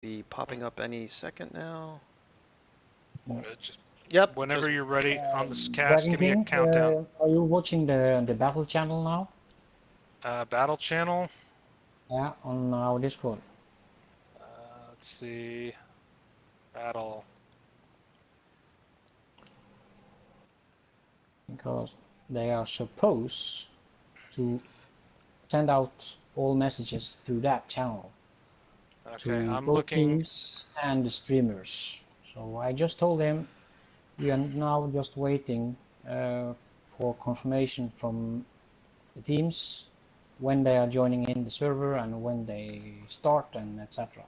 Be popping up any second now. Just Yep. whenever you're ready on this cast, Dragon give me a King, countdown. are you watching the battle channel now? Battle channel. Yeah, on our Discord. Let's see. Battle. Because they are supposed to send out all messages through that channel Okay, to I'm both looking. teams and the streamers. So I just told him we are now just waiting for confirmation from the teams when they are joining in the server and when they start and etc.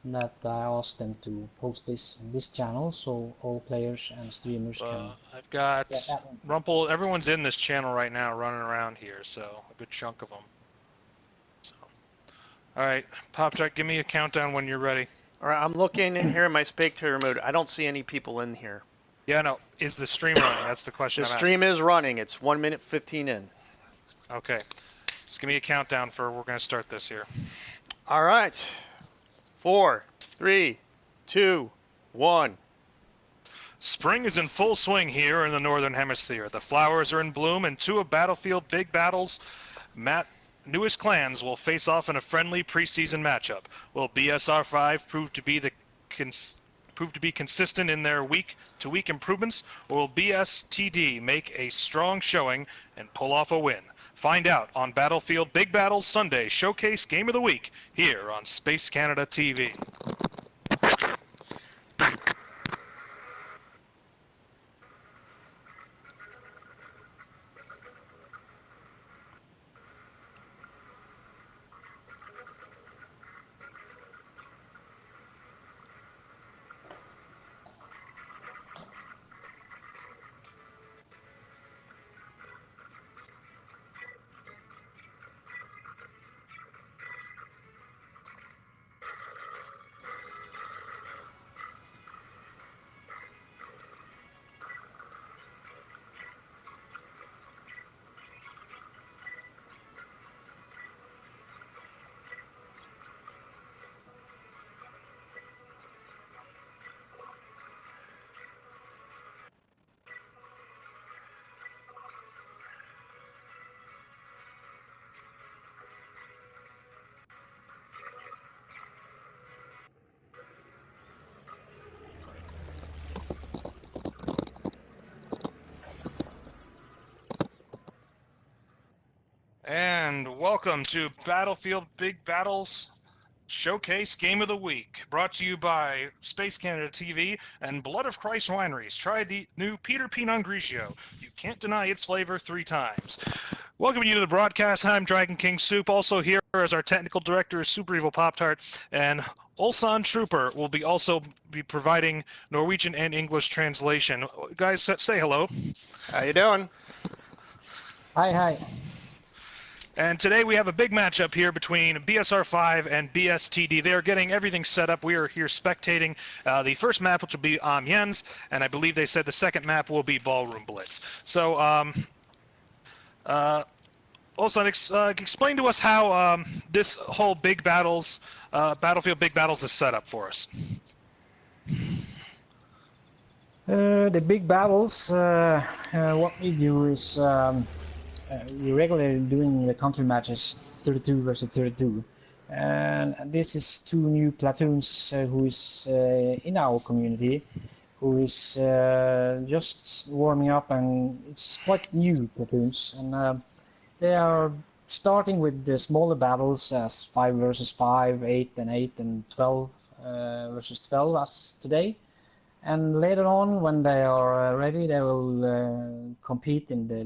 That I asked them to post this on this channel so all players and streamers can. I've got get that one. Rumpel. Everyone's in this channel right now, running around here, so a good chunk of them. So, all right, Pop-Tart, give me a countdown when you're ready. All right, I'm looking in here in my spectator mode. I don't see any people in here. Yeah, no. Is the stream running? That's the question The I'm stream asking. is running. It's 1 minute 15 in. Okay. Just give me a countdown for we're going to start this here. All right. 4, 3, 2, 1. Spring is in full swing here in the Northern Hemisphere. The flowers are in bloom, and two of Battlefield Big Battles' newest clans will face off in a friendly preseason matchup. Will BSR5 prove to be consistent in their week-to-week improvements, or will BSTD make a strong showing and pull off a win? Find out on Battlefield Big Battles Sunday Showcase Game of the Week here on Space Canada TV. And welcome to Battlefield Big Battles Showcase Game of the Week, brought to you by Space Canada TV and Blood of Christ Wineries. Try the new Peter Pinot Grigio. You can't deny its flavor 3 times. Welcoming you to the broadcast, I'm Dragon King Soup. Also here as our technical director is Super Evil Pop-Tart, and Olsan Trooper will also be providing Norwegian and English translation. Guys, say hello. How you doing? Hi. And today we have a big matchup here between BSR5 and BSTD. They are getting everything set up. We are here spectating the first map, which will be Amiens, and I believe they said the second map will be Ballroom Blitz. So, Olsan, explain to us how this whole Big Battles, Battlefield Big Battles is set up for us. The big battles, what we do is we're regularly doing the country matches 32 versus 32, and this is 2 new platoons who is in our community, who is just warming up, and it's quite new platoons, and they are starting with the smaller battles as 5 versus 5, 8 and 8, and 12 versus 12 as today. And later on, when they are ready, they will compete in the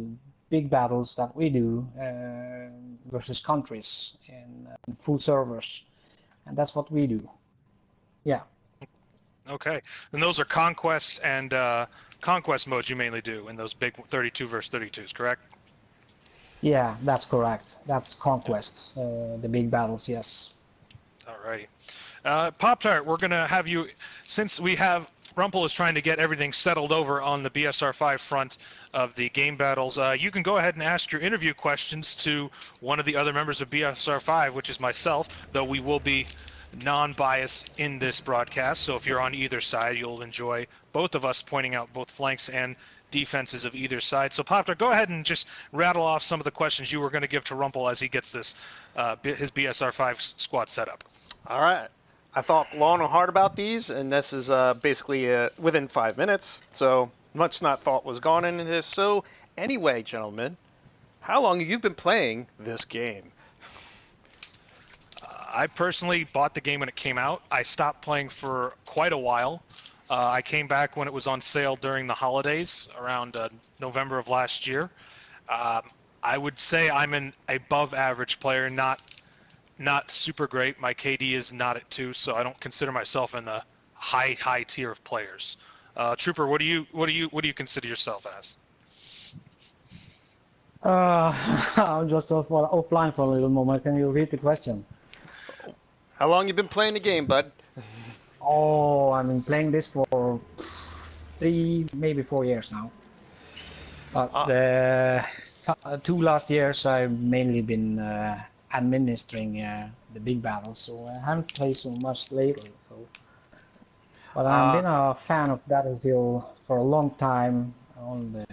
big battles that we do versus countries in full servers, and that's what we do. Yeah. Okay, and those are conquests and conquest modes you mainly do in those big 32 versus 32s, correct? Yeah, that's correct. That's conquest, the big battles, yes. Alrighty. Pop-Tart, we're going to have you, since we have Rumpel is trying to get everything settled over on the BSR5 front of the game battles. You can go ahead and ask your interview questions to one of the other members of BSR5, which is myself, though we will be non-biased in this broadcast. So if you're on either side, you'll enjoy both of us pointing out both flanks and defenses of either side. So Poptar, go ahead and just rattle off some of the questions you were going to give to Rumpel as he gets this his BSR5 squad set up. All right. I thought long and hard about these, and this is basically within 5 minutes, so much not thought was gone into this. So anyway, gentlemen, how long have you been playing this game? I personally bought the game when it came out. I stopped playing for quite a while. I came back when it was on sale during the holidays, around November of last year. I would say I'm an above average player, not super great. My KD is not at 2, so I don't consider myself in the high tier of players. Trooper, what do you consider yourself as? I'm just offline for a little moment. Can you repeat the question? How long you been playing the game, bud? Oh, I've been playing this for 3, maybe 4 years now. But the 2 last years I've mainly been administering the big battles, so I haven't played so much lately. So, but I've been a fan of Battlefield for a long time on the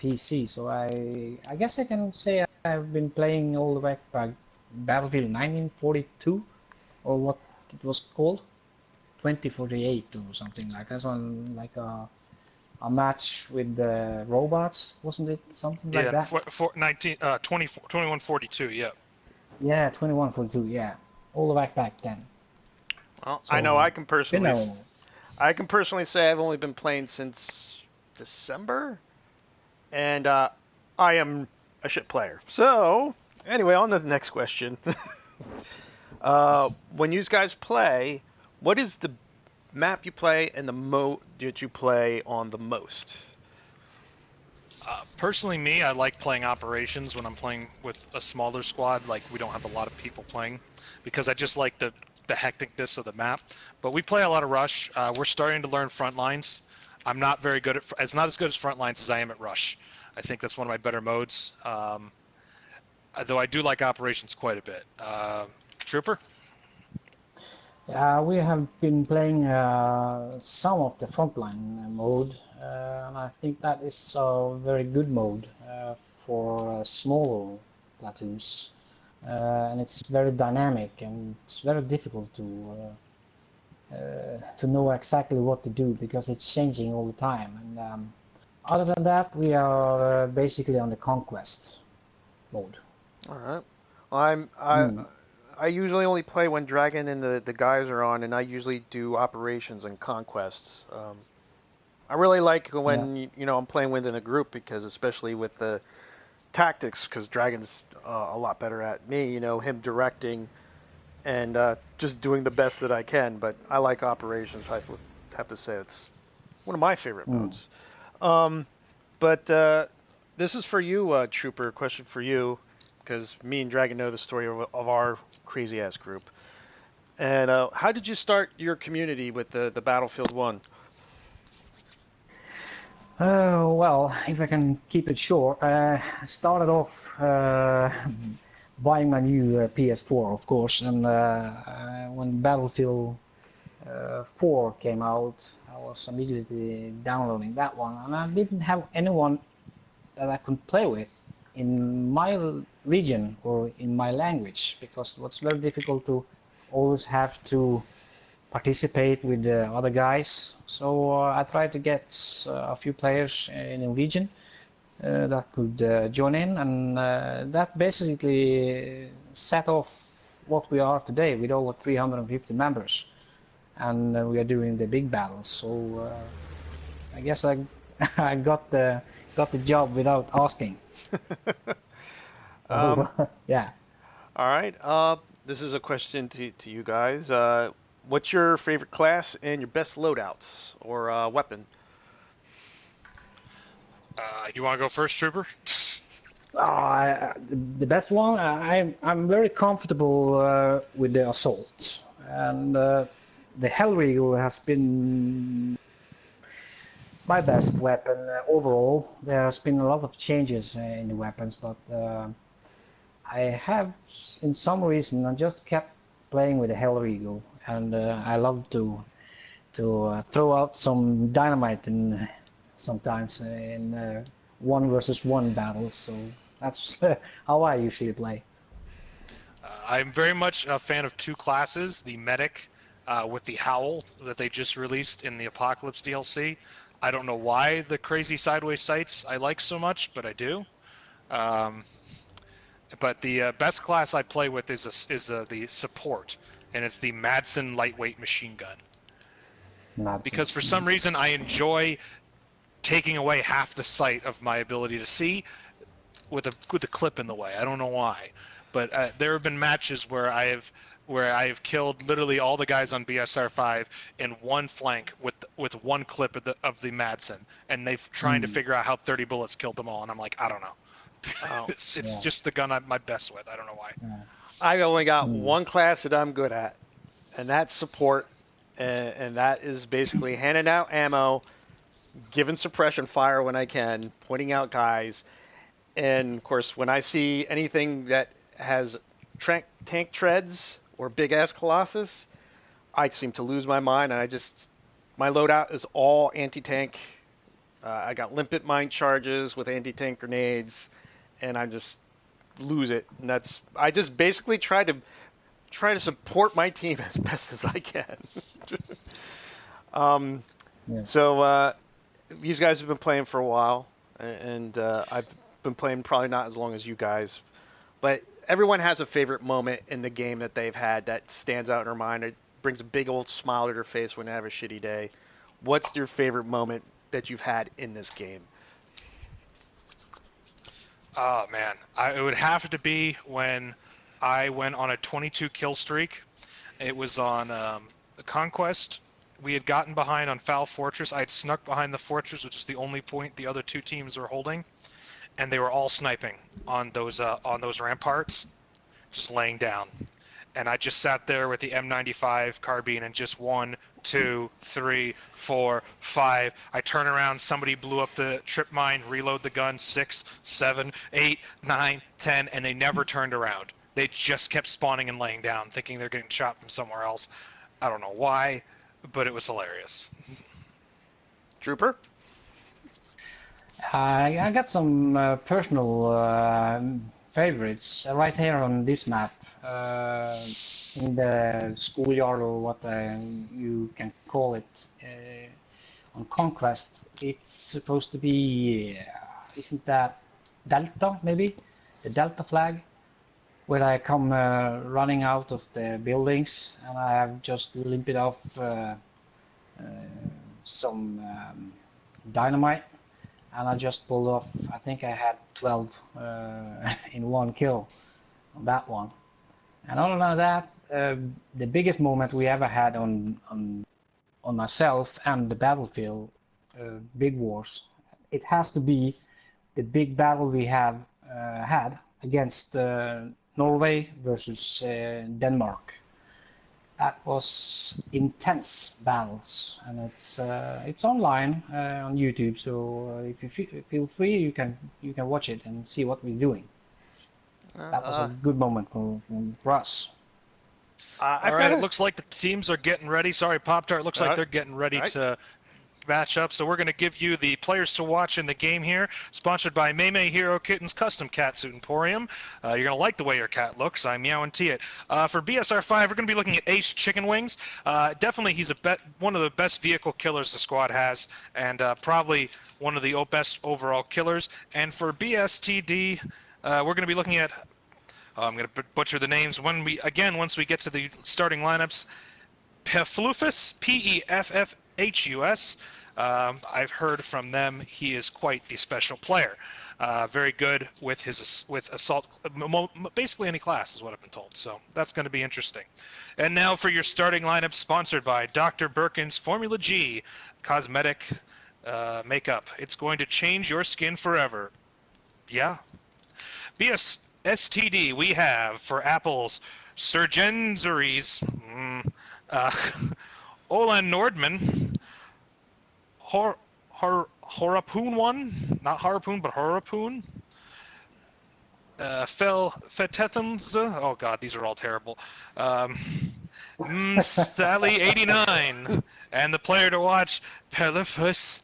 PC. So I guess I can say I've been playing all the way back Battlefield 1942, or what it was called, 2048 or something like that. On like a match with the robots, wasn't it? Something like that. 2142, yeah. Yeah, 2142, yeah. All the way back then. Well, So, I know I can personally know. say I've only been playing since December, and I am a shit player. So, anyway, on to the next question. When you guys play, what is the map you play and the mode that you play on the most? Personally, me, I like playing operations when I'm playing with a smaller squad, like we don't have a lot of people playing, because I just like the hecticness of the map. But we play a lot of Rush. We're starting to learn front lines. I'm not very good at, it's not as good as front lines as I am at Rush. I think that's one of my better modes, though I do like operations quite a bit. Trooper? We have been playing some of the frontline mode, and I think that is a very good mode for smaller platoons, and it's very dynamic, and it's very difficult to know exactly what to do because it's changing all the time. And other than that, we are basically on the conquest mode. All right. Well, I usually only play when Dragon and the guys are on, and I usually do operations and conquests. I really like when I'm playing within a group, because especially with the tactics, because Dragon's a lot better at me. Him directing and just doing the best that I can. But I like operations. I would have to say it's one of my favorite modes. But this is for you, Trooper. A question for you, because me and Dragon know the story of our crazy-ass group. And how did you start your community with the Battlefield 1? Well, if I can keep it short, I started off buying my new PS4, of course, and when Battlefield 4 came out, I was immediately downloading that one, and I didn't have anyone that I could play with in my region or in my language, because it was very difficult to always have to participate with the other guys. So I tried to get a few players in the region that could join in, and that basically set off what we are today with over 350 members, and we are doing the big battles. So I guess I got the job without asking. Yeah. All right. This is a question to you guys. What's your favorite class and your best loadouts or weapon? You want to go first, Trooper? The best one, I'm very comfortable with the assault, and the Hellregal has been my best weapon overall. There's been a lot of changes in the weapons, but I have, in some reason, I just kept playing with the Hell Eagle, and I love to throw out some dynamite in sometimes in 1 versus 1 battles. So that's how I usually play. I'm very much a fan of two classes, the medic with the howl that they just released in the Apocalypse DLC. I don't know why the crazy sideways sights I like so much, but I do. Um, but the best class I play with is the support, and it's the Madsen lightweight machine gun. Because for some reason I enjoy taking away half the sight of my ability to see with a clip in the way. I don't know why, but there have been matches where I have killed literally all the guys on BSR5 in one flank with one clip of the Madsen, and they've trying to figure out how 30 bullets killed them all, and I'm like, I don't know. Oh. It's just the gun I'm my best with. I don't know why. I only got one class that I'm good at, and that's support, and that is basically handing out ammo, giving suppression fire when I can, pointing out guys, and of course when I see anything that has tank treads or big ass colossus, I seem to lose my mind, and my loadout is all anti-tank. I got limpet mine charges with anti-tank grenades, and I just lose it. And I just basically try to support my team as best as I can. So these guys have been playing for a while, and I've been playing probably not as long as you guys, but everyone has a favorite moment in the game that they've had that stands out in their mind. It brings a big old smile to their face when they have a shitty day. What's your favorite moment that you've had in this game? Oh man, it would have to be when I went on a 22 kill streak. It was on the Conquest. We had gotten behind on Foul Fortress. I had snuck behind the fortress, which is the only point the other two teams were holding, and they were all sniping on those ramparts, just laying down. And I just sat there with the M95 carbine and just 1, 2, 3, 4, 5. I turn around, somebody blew up the trip mine, reload the gun, 6, 7, 8, 9, 10, and they never turned around. They just kept spawning and laying down, thinking they're getting shot from somewhere else. I don't know why, but it was hilarious. Trooper? I got some personal favorites right here on this map. In the schoolyard, or what you can call it, on Conquest, it's supposed to be, isn't that Delta, maybe? The Delta flag, where I come running out of the buildings, and I have just limped off some dynamite, and I just pulled off, I think I had 12 in one kill on that one. And other than that, the biggest moment we ever had on myself and the battlefield, Big Wars, it has to be the big battle we have had against Norway versus Denmark. That was intense battles, and it's online on YouTube. So if you feel free, you can watch it and see what we're doing. That was a good moment for us. All right, it looks like the teams are getting ready. Sorry, Pop-Tart. Looks like they're getting ready to match up. So we're going to give you the players to watch in the game here. Sponsored by Maymay Hero Kittens Custom Catsuit Emporium. You're going to like the way your cat looks. I meow and tee it. For BSR5, we're going to be looking at Ace Chicken Wings. Definitely, he's one of the best vehicle killers the squad has, and probably one of the best overall killers. And for BSTD, we're going to be looking at, I'm going to butcher the names once we get to the starting lineups. Pefflufus, Peffhus. I've heard from them he is quite the special player. Very good with assault, basically any class is what I've been told. So that's going to be interesting. And now for your starting lineup, sponsored by Dr. Birkin's Formula G cosmetic makeup. It's going to change your skin forever. Yeah. BSTD, we have for apples, Surgenzeries, Olan Nordman, Harpoon 1, not Harpoon, but Harpoon. Fetethums, oh god, these are all terrible. Sally 89, and the player to watch, Pelifus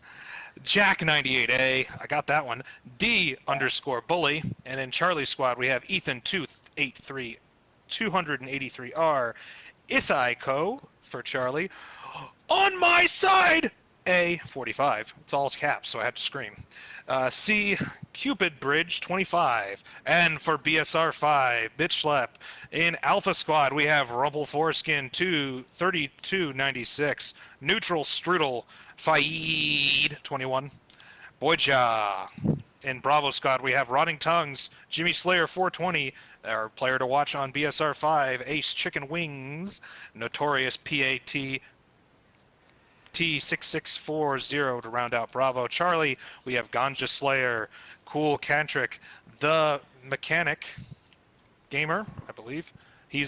Jack 98A. I got that one. D_bully, and in Charlie's squad we have Ethan Tooth 83 283R, Ithico for Charlie. On my side, A45. It's all caps, so I had to scream. C Cupid Bridge 25, and for BSR5 Bitch Slap in Alpha Squad we have Rumble Foreskin 23296, Neutral Strudel Faid 21, Boyja. In Bravo Squad we have Rotting Tongues Jimmy Slayer 420, our player to watch on BSR5 Ace Chicken Wings, Notorious PAT T6640 to round out Bravo. Charlie, we have Ganja Slayer, Cool Cantrick, The Mechanic Gamer, I believe. He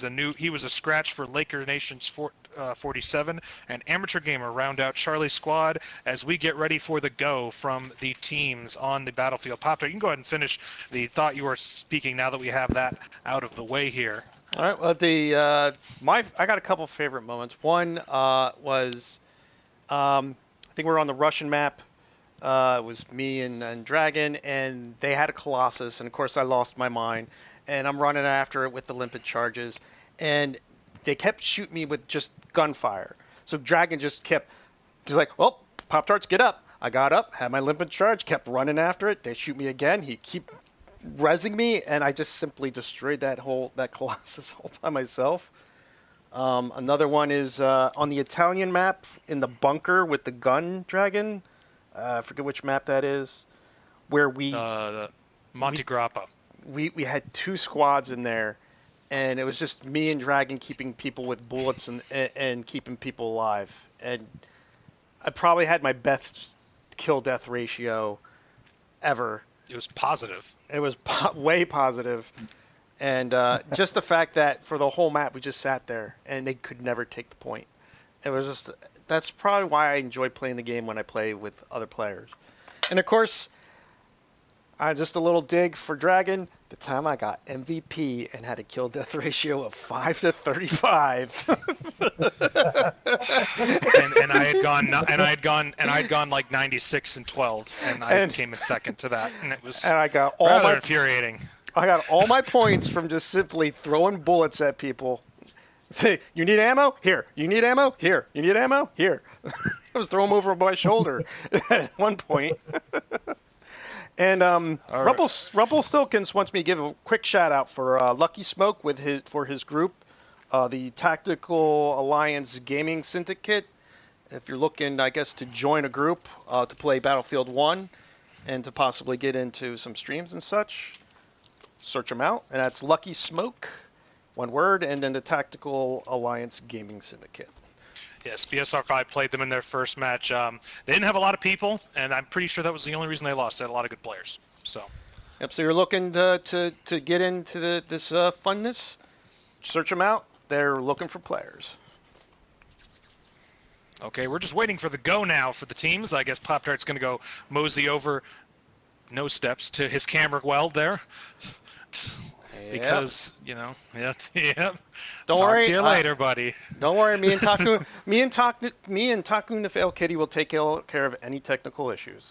was a scratch for Laker Nations 47, and Amateur Gamer round out Charlie's squad as we get ready for the go from the teams on the battlefield. Pop, you can go ahead and finish the thought you were speaking now that we have that out of the way here. All right. Well, I got a couple favorite moments. One was. I think we were on the Russian map. It was me and Dragon, and they had a Colossus, and of course I lost my mind, and I'm running after it with the limpet charges, and they kept shooting me with just gunfire. So Dragon just like, well, Pop-Tarts, get up. I got up, had my limpet charge, kept running after it. They shoot me again. He keep rezzing me, and I just simply destroyed that Colossus all by myself. Another one is on the Italian map in the bunker with the gun dragon. I forget which map that is. Where Monte Grappa. We had two squads in there, and it was just me and Dragon keeping people with bullets and keeping people alive. And I probably had my best kill-death ratio ever. It was positive. It was way positive. And just the fact that for the whole map we just sat there and they could never take the point. That's probably why I enjoy playing the game when I play with other players. And of course, just a little dig for Dragon. The time I got MVP and had a kill death ratio of 5 to 35. and I had gone like 96 and 12, and I came in second to that, and it was rather infuriating. I got all my points from just simply throwing bullets at people. You need ammo? Here. You need ammo? Here. You need ammo? Here. I was throwing them over my shoulder at one point. And Rumpelstilkins wants me to give a quick shout out for Lucky Smoke for his group, the Tactical Alliance Gaming Syndicate. If you're looking, I guess, to join a group to play Battlefield 1 and to possibly get into some streams and such, search them out. And that's Lucky Smoke, one word, and then the Tactical Alliance Gaming Syndicate. Yes, BSR5 played them in their first match. They didn't have a lot of people, and I'm pretty sure that was the only reason they lost. They had a lot of good players. So. Yep. So you're looking to get into this funness. Search them out. They're looking for players. Okay, we're just waiting for the go now for the teams. I guess Pop-Tart's going to go mosey over, no steps, to his camera weld there. Because, yeah. Don't worry. Talk to you later, buddy. Don't worry. Me and Taku Nafail Kitty will take care of any technical issues.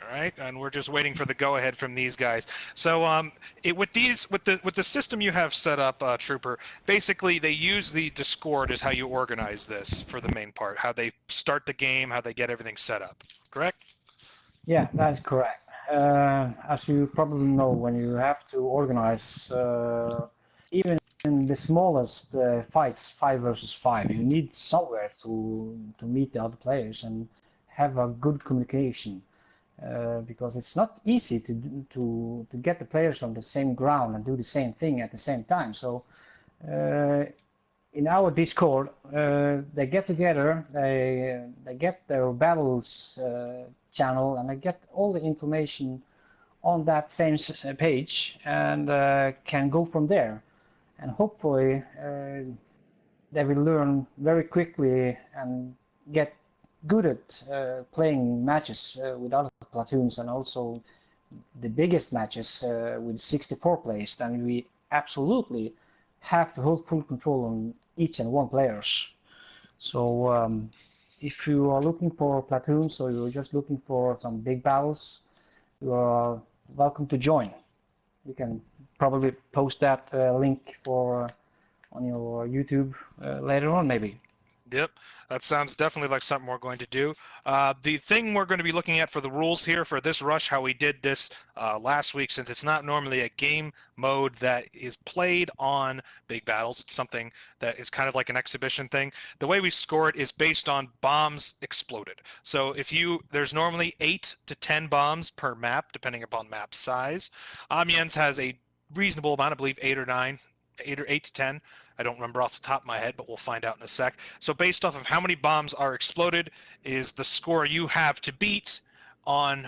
All right, and we're just waiting for the go-ahead from these guys. So, with the system you have set up, Trooper, basically they use the Discord as how you organize this for the main part, how they start the game, how they get everything set up. Correct? Yeah, that is correct. As you probably know, when you have to organize even in the smallest fights, 5 versus 5, you need somewhere to meet the other players and have a good communication, because it's not easy to get the players on the same ground and do the same thing at the same time. So in our Discord, they get together, they get their battles channel, and I get all the information on that same page, and can go from there. And hopefully they will learn very quickly and get good at playing matches with other platoons, and also the biggest matches with 64 players, then we absolutely have to hold full control on each and one players. So if you are looking for platoons or you're just looking for some big battles, you are welcome to join. We can probably post that link for on your YouTube later on, maybe. Yep, that sounds definitely like something we're going to do. The thing we're going to be looking at for the rules here for this rush, how we did this last week, since it's not normally a game mode that is played on big battles, it's something that is kind of like an exhibition thing. The way we score it is based on bombs exploded. So there's normally 8 to 10 bombs per map, depending upon map size. Amiens has a reasonable amount, I believe 8 or 9, 8 to 10. I don't remember off the top of my head, but we'll find out in a sec. So based off of how many bombs are exploded is the score you have to beat on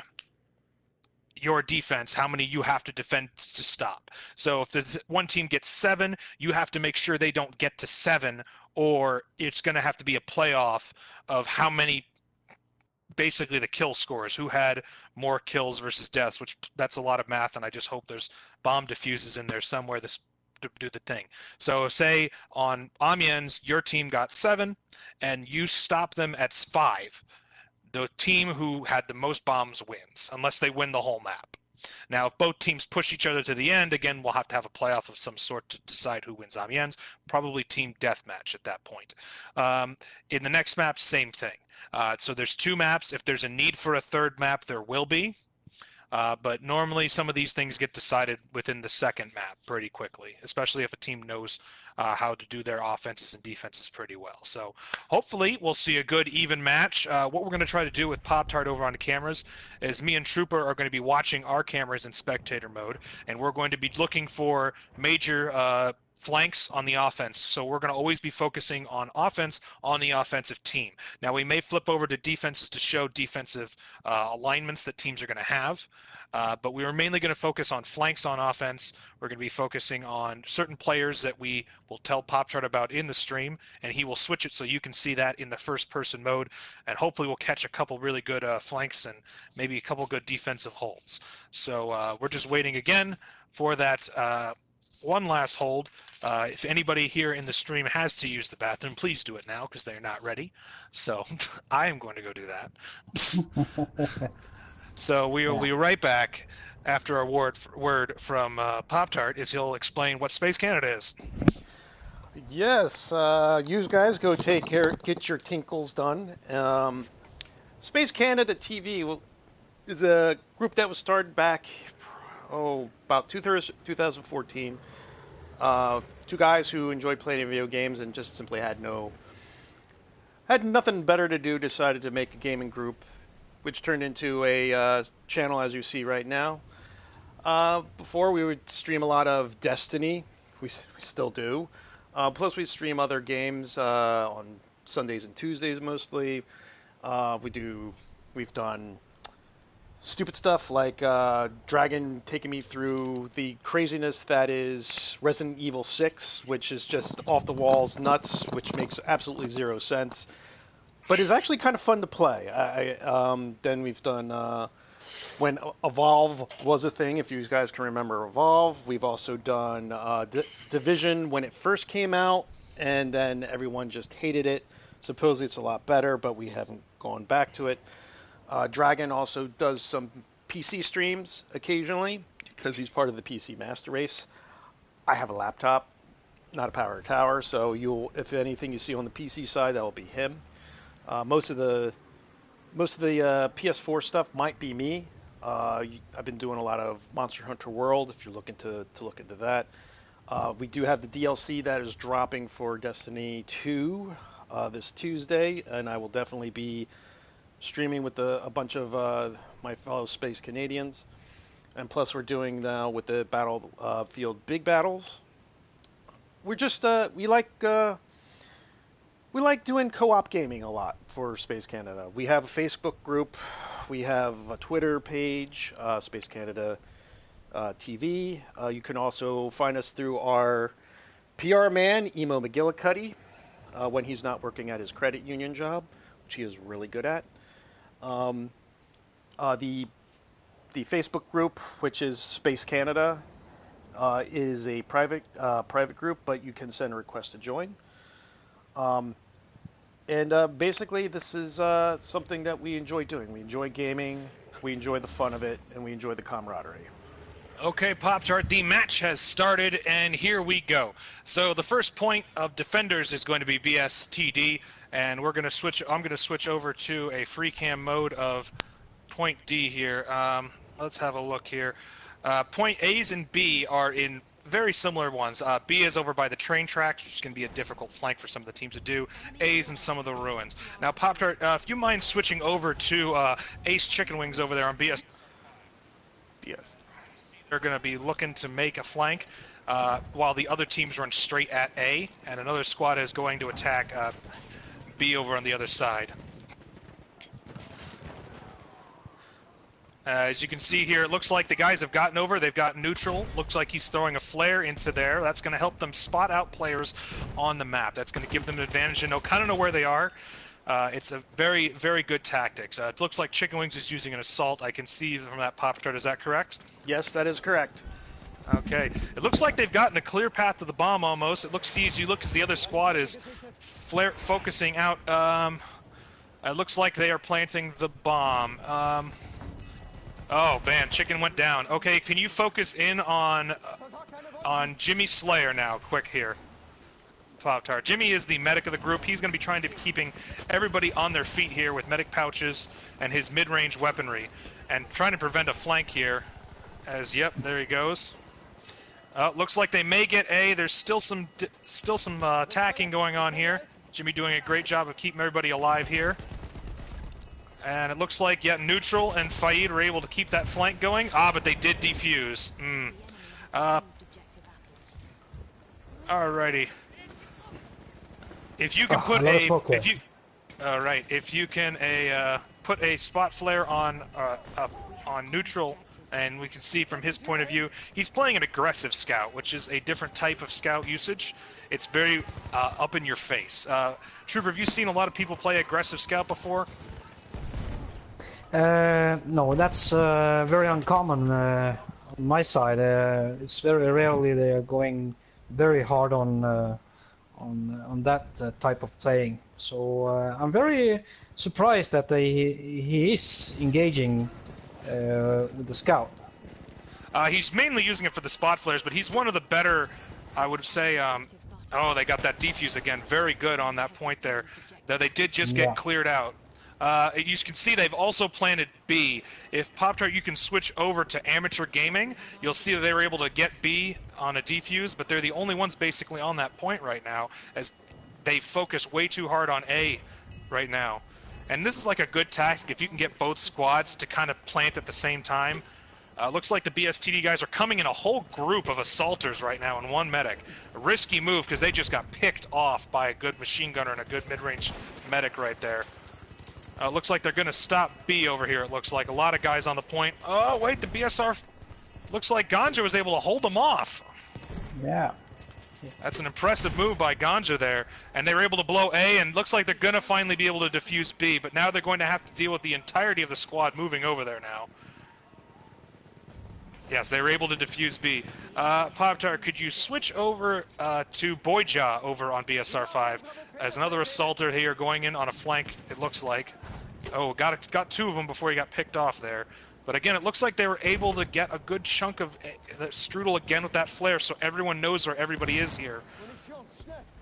your defense, how many you have to defend to stop. So if the one team gets 7, you have to make sure they don't get to 7, or it's going to have to be a playoff of how many, basically the kill scores, who had more kills versus deaths, which that's a lot of math, and I just hope there's bomb diffuses in there somewhere to do the thing. So say on Amiens, your team got 7 and you stop them at 5. The team who had the most bombs wins, unless they win the whole map. Now, if both teams push each other to the end, again, we'll have to have a playoff of some sort to decide who wins Amiens. Probably team deathmatch at that point. In the next map, same thing. So there's 2 maps. If there's a need for a third map, there will be. But normally some of these things get decided within the second map pretty quickly, especially if a team knows how to do their offenses and defenses pretty well. So hopefully we'll see a good even match. What we're going to try to do with Pop-Tart over on the cameras is me and Trooper are going to be watching our cameras in spectator mode, and we're going to be looking for major flanks on the offense. So we're going to always be focusing on offense on the offensive team. Now we may flip over to defenses to show defensive alignments that teams are going to have. But we are mainly going to focus on flanks on offense. We're going to be focusing on certain players that we will tell Pop-Tart about in the stream, and he will switch it so you can see that in the first-person mode, and hopefully we'll catch a couple really good flanks and maybe a couple good defensive holds. So we're just waiting again for that one last hold. If anybody here in the stream has to use the bathroom, please do it now because they're not ready. So I am going to go do that. So we will be right back after a word from Pop-Tart as he'll explain what Space Canada is. Yes, you guys go get your tinkles done. Space Canada TV is a group that was started back, about 2014. 2 guys who enjoyed playing video games and just simply had nothing better to do, decided to make a gaming group, which turned into a channel as you see right now. Before we would stream a lot of Destiny, we still do. Plus we stream other games on Sundays and Tuesdays mostly. We've done stupid stuff like Dragon taking me through the craziness that is Resident Evil 6, which is just off the walls nuts, which makes absolutely 0 sense. But it's actually kind of fun to play. Then we've done when Evolve was a thing, if you guys can remember Evolve. We've also done Division when it first came out, and then everyone just hated it. Supposedly it's a lot better, but we haven't gone back to it. Dragon also does some PC streams occasionally, because he's part of the PC Master Race. I have a laptop, not a power tower, so if anything you see on the PC side, that will be him. Most of the PS4 stuff might be me. I've been doing a lot of Monster Hunter World. If you're looking to look into that, we do have the DLC that is dropping for Destiny 2 this Tuesday, and I will definitely be streaming with a bunch of my fellow Space Canadians. And plus, we're doing now with the Battlefield Big Battles. We're just we like doing co-op gaming a lot for Space Canada. We have a Facebook group, we have a Twitter page, Space Canada TV. You can also find us through our PR man, Emo McGillicuddy, when he's not working at his credit union job. she is really good at. Um, the Facebook group, which is Space Canada, is a private group, but you can send a request to join. Um, and basically, this is something that we enjoy doing. We enjoy gaming, we enjoy the fun of it, and we enjoy the camaraderie. Okay, Pop-Tart, the match has started, and here we go. So the first point of defenders is going to be BSTD, and we're going to switch. I'm going to switch over to a free cam mode of point D here. Let's have a look here. Point A's and B are in very similar ones. B is over by the train tracks, which is going to be a difficult flank for some of the teams to do. A's in some of the ruins. Now, Pop-Tart, if you mind switching over to Ace Chicken Wings over there on BS. Yes. They're going to be looking to make a flank while the other teams run straight at A, and another squad is going to attack B over on the other side. As you can see here, it looks like the guys have gotten over. They've got neutral. Looks like he's throwing a flare into there. That's going to help them spot out players on the map. That's going to give them an advantage and kind of know where they are. It's a very, very good tactics. It looks like Chicken Wings is using an assault. I can see from that Pop-Tart. Is that correct? Yes, that is correct. Okay. It looks like they've gotten a clear path to the bomb almost. It looks, as you look, as the other squad is focusing out. It looks like they are planting the bomb. Oh, man, Chicken went down. Okay, can you focus in on Jimmy Slayer now, quick here? Pop-Tart. Jimmy is the medic of the group. He's going to be trying to be keeping everybody on their feet here with medic pouches and his mid-range weaponry, and trying to prevent a flank here. As yep, there he goes. Looks like they may get A. There's still some attacking going on here. Jimmy doing a great job of keeping everybody alive here. And it looks like neutral and Faid were able to keep that flank going. But they did defuse. Alrighty. If you can put if you can put a spot flare on neutral, and we can see from his point of view, he's playing an aggressive scout, which is a different type of scout usage. It's very up in your face. Trooper, have you seen a lot of people play aggressive scout before? No, that's very uncommon on my side. It's very rarely they are going very hard on that type of playing. So I'm very surprised that he is engaging with the scout. He's mainly using it for the spot flares, but he's one of the better, I would say. Oh, they got that defuse again. Very good on that point there. They did just get cleared out. You can see they've also planted B. If Pop-Tart, you can switch over to amateur gaming, you'll see that they were able to get B on a defuse, but they're the only ones basically on that point right now, as they focus way too hard on A right now. And this is like a good tactic if you can get both squads to kind of plant at the same time. Looks like the BSTD guys are coming in a whole group of assaulters right now and one medic. A risky move because they just got picked off by a good machine gunner and a good mid-range medic right there. Looks like they're going to stop B over here, it looks like. A lot of guys on the point. Oh, wait, the BSR... Looks like Ganja was able to hold them off. Yeah. That's an impressive move by Ganja there. And they were able to blow A, and looks like they're going to finally be able to defuse B. But now they're going to have to deal with the entirety of the squad moving over there now. Yes, they were able to defuse B. Pop-Tart, could you switch over to Boyja over on BSR5 as another assaulter here going in on a flank, it looks like. Oh, got two of them before he got picked off there. But again, it looks like they were able to get a good chunk of the strudel again with that flare, so everyone knows where everybody is here.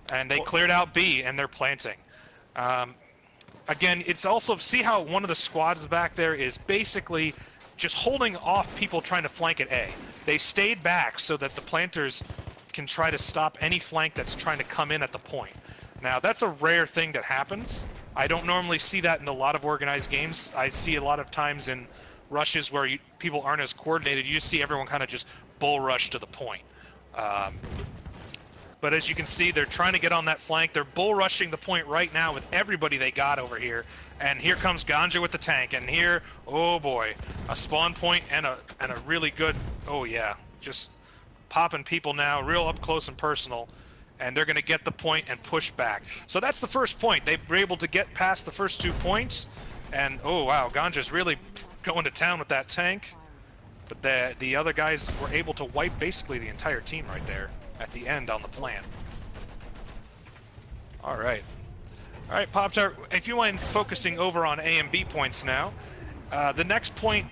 And they cleared out B, and they're planting. Again, it's also, see how one of the squads back there is basically just holding off people trying to flank at A. They stayed back so that the planters can try to stop any flank that's trying to come in at the point. Now, that's a rare thing that happens. I don't normally see that in a lot of organized games. I see a lot of times in rushes where people aren't as coordinated. You just see everyone kind of just bull rush to the point. But as you can see, they're trying to get on that flank. They're bull rushing the point right now with everybody they got over here. And here comes Ganja with the tank. And here, oh boy, a spawn point and a really good, oh yeah, just popping people now, real up close and personal. and they're going to get the point and push back. So that's the first point. They were able to get past the first 2 points, and oh wow, Ganja's really going to town with that tank. But the other guys were able to wipe basically the entire team right there at the end on the plant. All right, Pop-Tart, if you mind focusing over on A and B points now, the next point.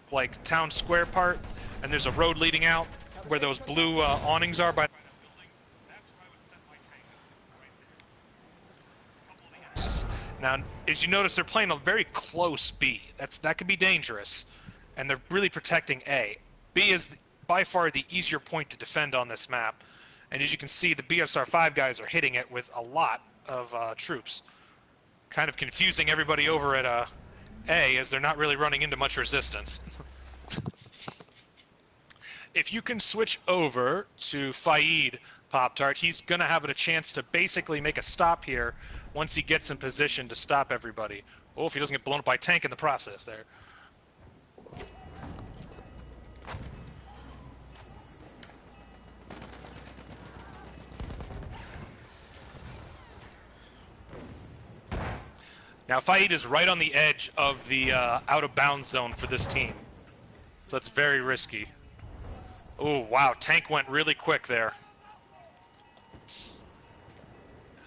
Like town square part, and there's a road leading out where those blue awnings are by. Now, as you notice, they're playing a very close B. That could be dangerous, and they're really protecting A. B is by far the easier point to defend on this map, and as you can see, the BSR5 guys are hitting it with a lot of troops, kind of confusing everybody over at A, as they're not really running into much resistance. If you can switch over to Faid, Pop-Tart, he's going to have a chance to basically make a stop here once he gets in position to stop everybody. Oh, if he doesn't get blown up by a tank in the process there. Now, Faid is right on the edge of the out-of-bounds zone for this team. So it's very risky. Oh, wow, tank went really quick there.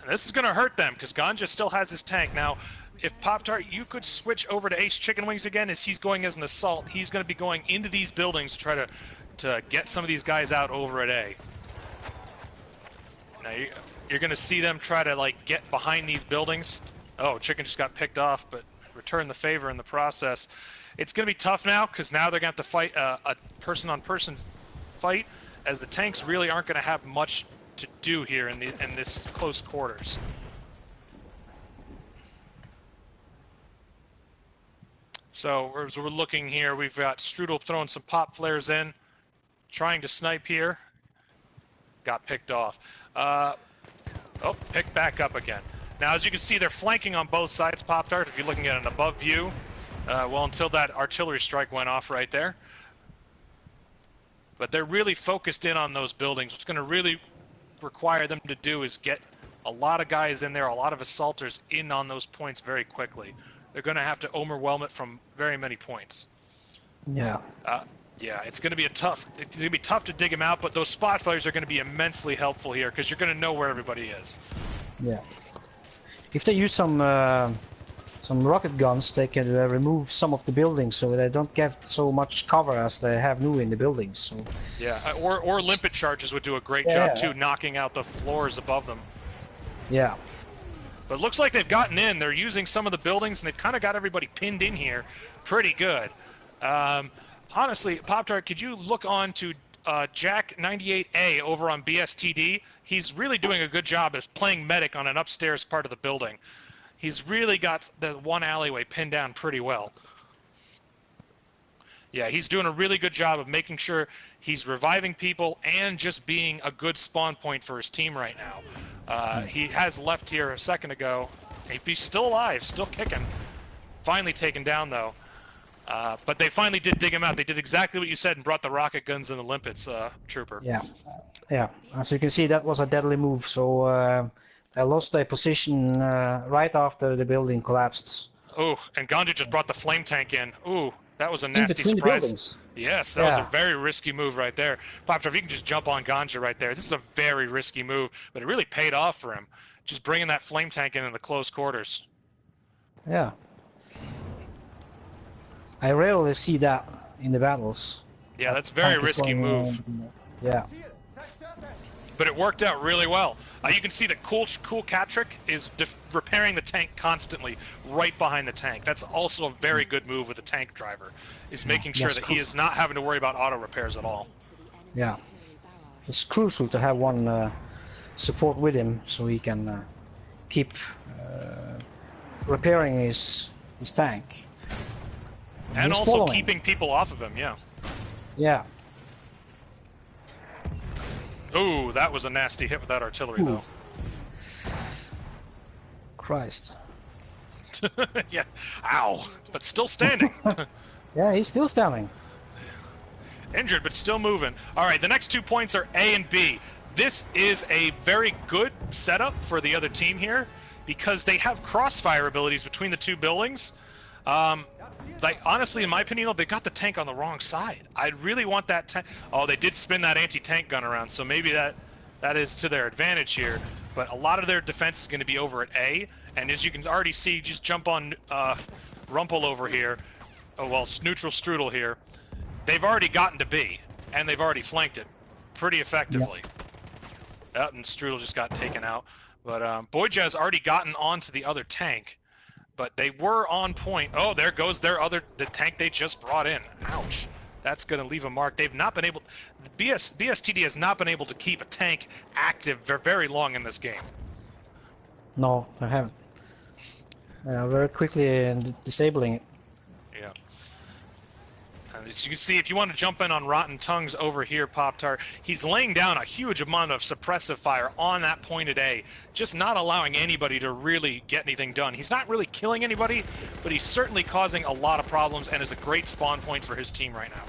And this is going to hurt them, because Ganja still has his tank. Now, if Pop-Tart, you could switch over to Ace Chicken Wings again, as he's going as an assault. He's going to be going into these buildings to try to get some of these guys out over at A. Now, you're going to see them try to, like, get behind these buildings. Oh, Chicken just got picked off, but return the favor in the process. It's going to be tough now, because now they're going to have to fight a person-on-person fight, as the tanks really aren't going to have much to do here in this close quarters. So as we're looking here, we've got Strudel throwing some pop flares in, trying to snipe here. Got picked off. Oh, picked back up again. Now, as you can see, they're flanking on both sides, Pop-Tart, if you're looking at an above view. Well, until that artillery strike went off right there. But they're really focused in on those buildings. What's going to really require them to do is get a lot of guys in there, a lot of assaulters in on those points very quickly. They're going to have to overwhelm it from very many points. Yeah. Yeah, it's going to be tough to dig them out, but those spot fires are going to be immensely helpful here, because you're going to know where everybody is. Yeah. If they use some rocket guns, they can remove some of the buildings, so they don't get so much cover as they have new in the buildings. So. Yeah, or limpet charges would do a great job too, knocking out the floors above them. Yeah. But it looks like they've gotten in. They're using some of the buildings, and they've kind of got everybody pinned in here pretty good. Honestly, Pop-Tart, could you look on to Jack 98A over on BSTD? He's really doing a good job of playing medic on an upstairs part of the building. He's really got the one alleyway pinned down pretty well. Yeah, he's doing a really good job of making sure he's reviving people and just being a good spawn point for his team right now. He has left here a second ago. He's still alive, still kicking. Finally taken down, though. But they finally did dig him out. They did exactly what you said and brought the rocket guns and the limpets, Trooper. Yeah, yeah. As you can see, that was a deadly move. So I lost their position right after the building collapsed. Oh, and Gandhi just brought the flame tank in. Ooh, that was a nasty surprise. Yes, that was a very risky move right there. Pop-Tart, if you can just jump on Ganja right there. This is a very risky move, but it really paid off for him. Just bringing that flame tank in the close quarters. Yeah. I rarely see that in the battles. Yeah, that's a very risky move. Yeah. But it worked out really well. You can see that Cool Catrick is repairing the tank constantly right behind the tank. That's also a very good move with the tank driver, is making sure that he is not having to worry about auto repairs at all. Yeah. It's crucial to have one support with him so he can keep repairing his tank. And also keeping people off of him, yeah. Yeah. Ooh, that was a nasty hit with that artillery, though. Christ. Yeah. Ow. But still standing. Yeah, he's still standing. Injured, but still moving. All right, the next 2 points are A and B. This is a very good setup for the other team here because they have crossfire abilities between the two buildings. Like, honestly, in my opinion, they got the tank on the wrong side. I really want that tank. Oh, they did spin that anti-tank gun around, so maybe that is to their advantage here. But a lot of their defense is going to be over at A, and as you can already see, just jump on Rumpel over here. Oh, well, neutral Strudel here. They've already gotten to B, and they've already flanked it pretty effectively. Yep. And Strudel just got taken out. But Boyja has already gotten onto the other tank, but they were on point. Oh, there goes the tank they just brought in. Ouch. That's going to leave a mark. They've not been able... BSTD has not been able to keep a tank active for very long in this game. No, I haven't. Very quickly disabling it. Yeah. As you can see, if you want to jump in on Rotten Tongues over here, Pop-Tart, he's laying down a huge amount of suppressive fire on that point at A, just not allowing anybody to really get anything done. He's not really killing anybody, but he's certainly causing a lot of problems and is a great spawn point for his team right now.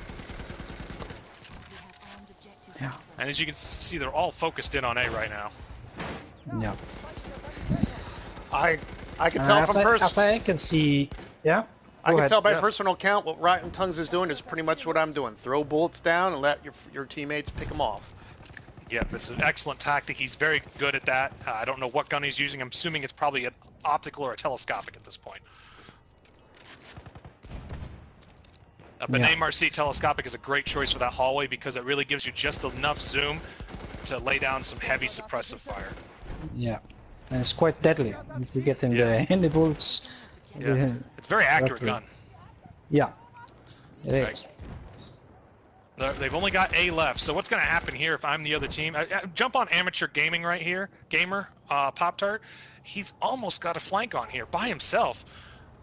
Yeah. And as you can see, they're all focused in on A right now. Yeah. I can tell from as I can see, yeah. I can tell by Yes. personal account what Rotten Tongues is doing is pretty much what I'm doing. Throw bullets down and let your teammates pick them off. Yep, it's an excellent tactic. He's very good at that. I don't know what gun he's using. I'm assuming it's probably an optical or a telescopic at this point. But Yeah. MRC telescopic is a great choice for that hallway because it really gives you just enough zoom to lay down some heavy suppressive fire. Yeah, and it's quite deadly if you get in the bullets. Yeah, it's a very accurate gun. Yeah, it is. They've only got A left, so what's going to happen here if I'm the other team? Jump on amateur gaming right here, gamer, Pop-Tart. He's almost got a flank on here by himself.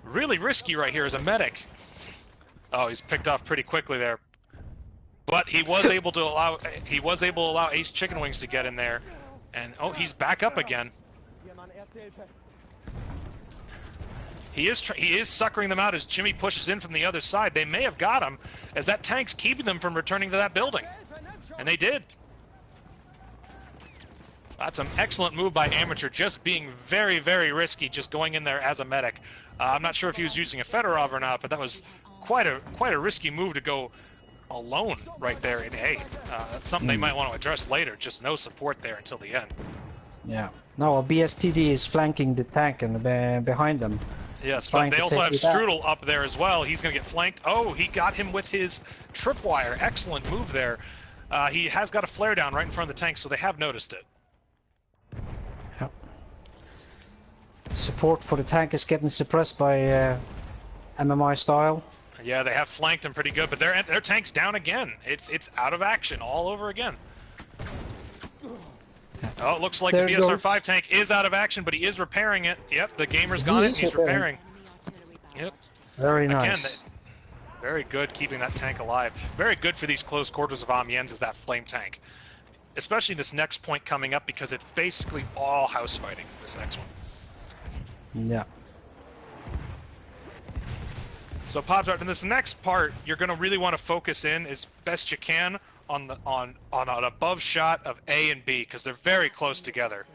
Really risky right here as a medic. Oh, he's picked off pretty quickly there. But he was able to allow Ace Chicken Wings to get in there, and oh, he's back up again. He is suckering them out as Jimmy pushes in from the other side. They may have got him, as that tank's keeping them from returning to that building. And they did. That's an excellent move by Amateur, just being very, very risky, just going in there as a medic. I'm not sure if he was using a Fedorov or not, but that was quite a risky move to go alone right there in A. That's something they might want to address later, just no support there until the end. Yeah. No, BSTD is flanking the tank and behind them. Yes, but they also have Strudel up there as well. He's going to get flanked. Oh, he got him with his tripwire. Excellent move there. He has got a flare down right in front of the tank, so they have noticed it. Yep. Support for the tank is getting suppressed by MMI style. Yeah, they have flanked him pretty good, but their tank's down again. It's out of action all over again. Oh, it looks like the BSR5 tank is out of action, but he is repairing it. Yep, the gamer's got it, and he's repairing. Yep. Very nice. Again, very good keeping that tank alive. Very good for these close quarters of Amiens is that flame tank. Especially this next point coming up, because it's basically all house fighting, this next one. Yeah. So Pop-Tart, in this next part, you're going to really want to focus in as best you can on an above shot of A and B, because they're very close together.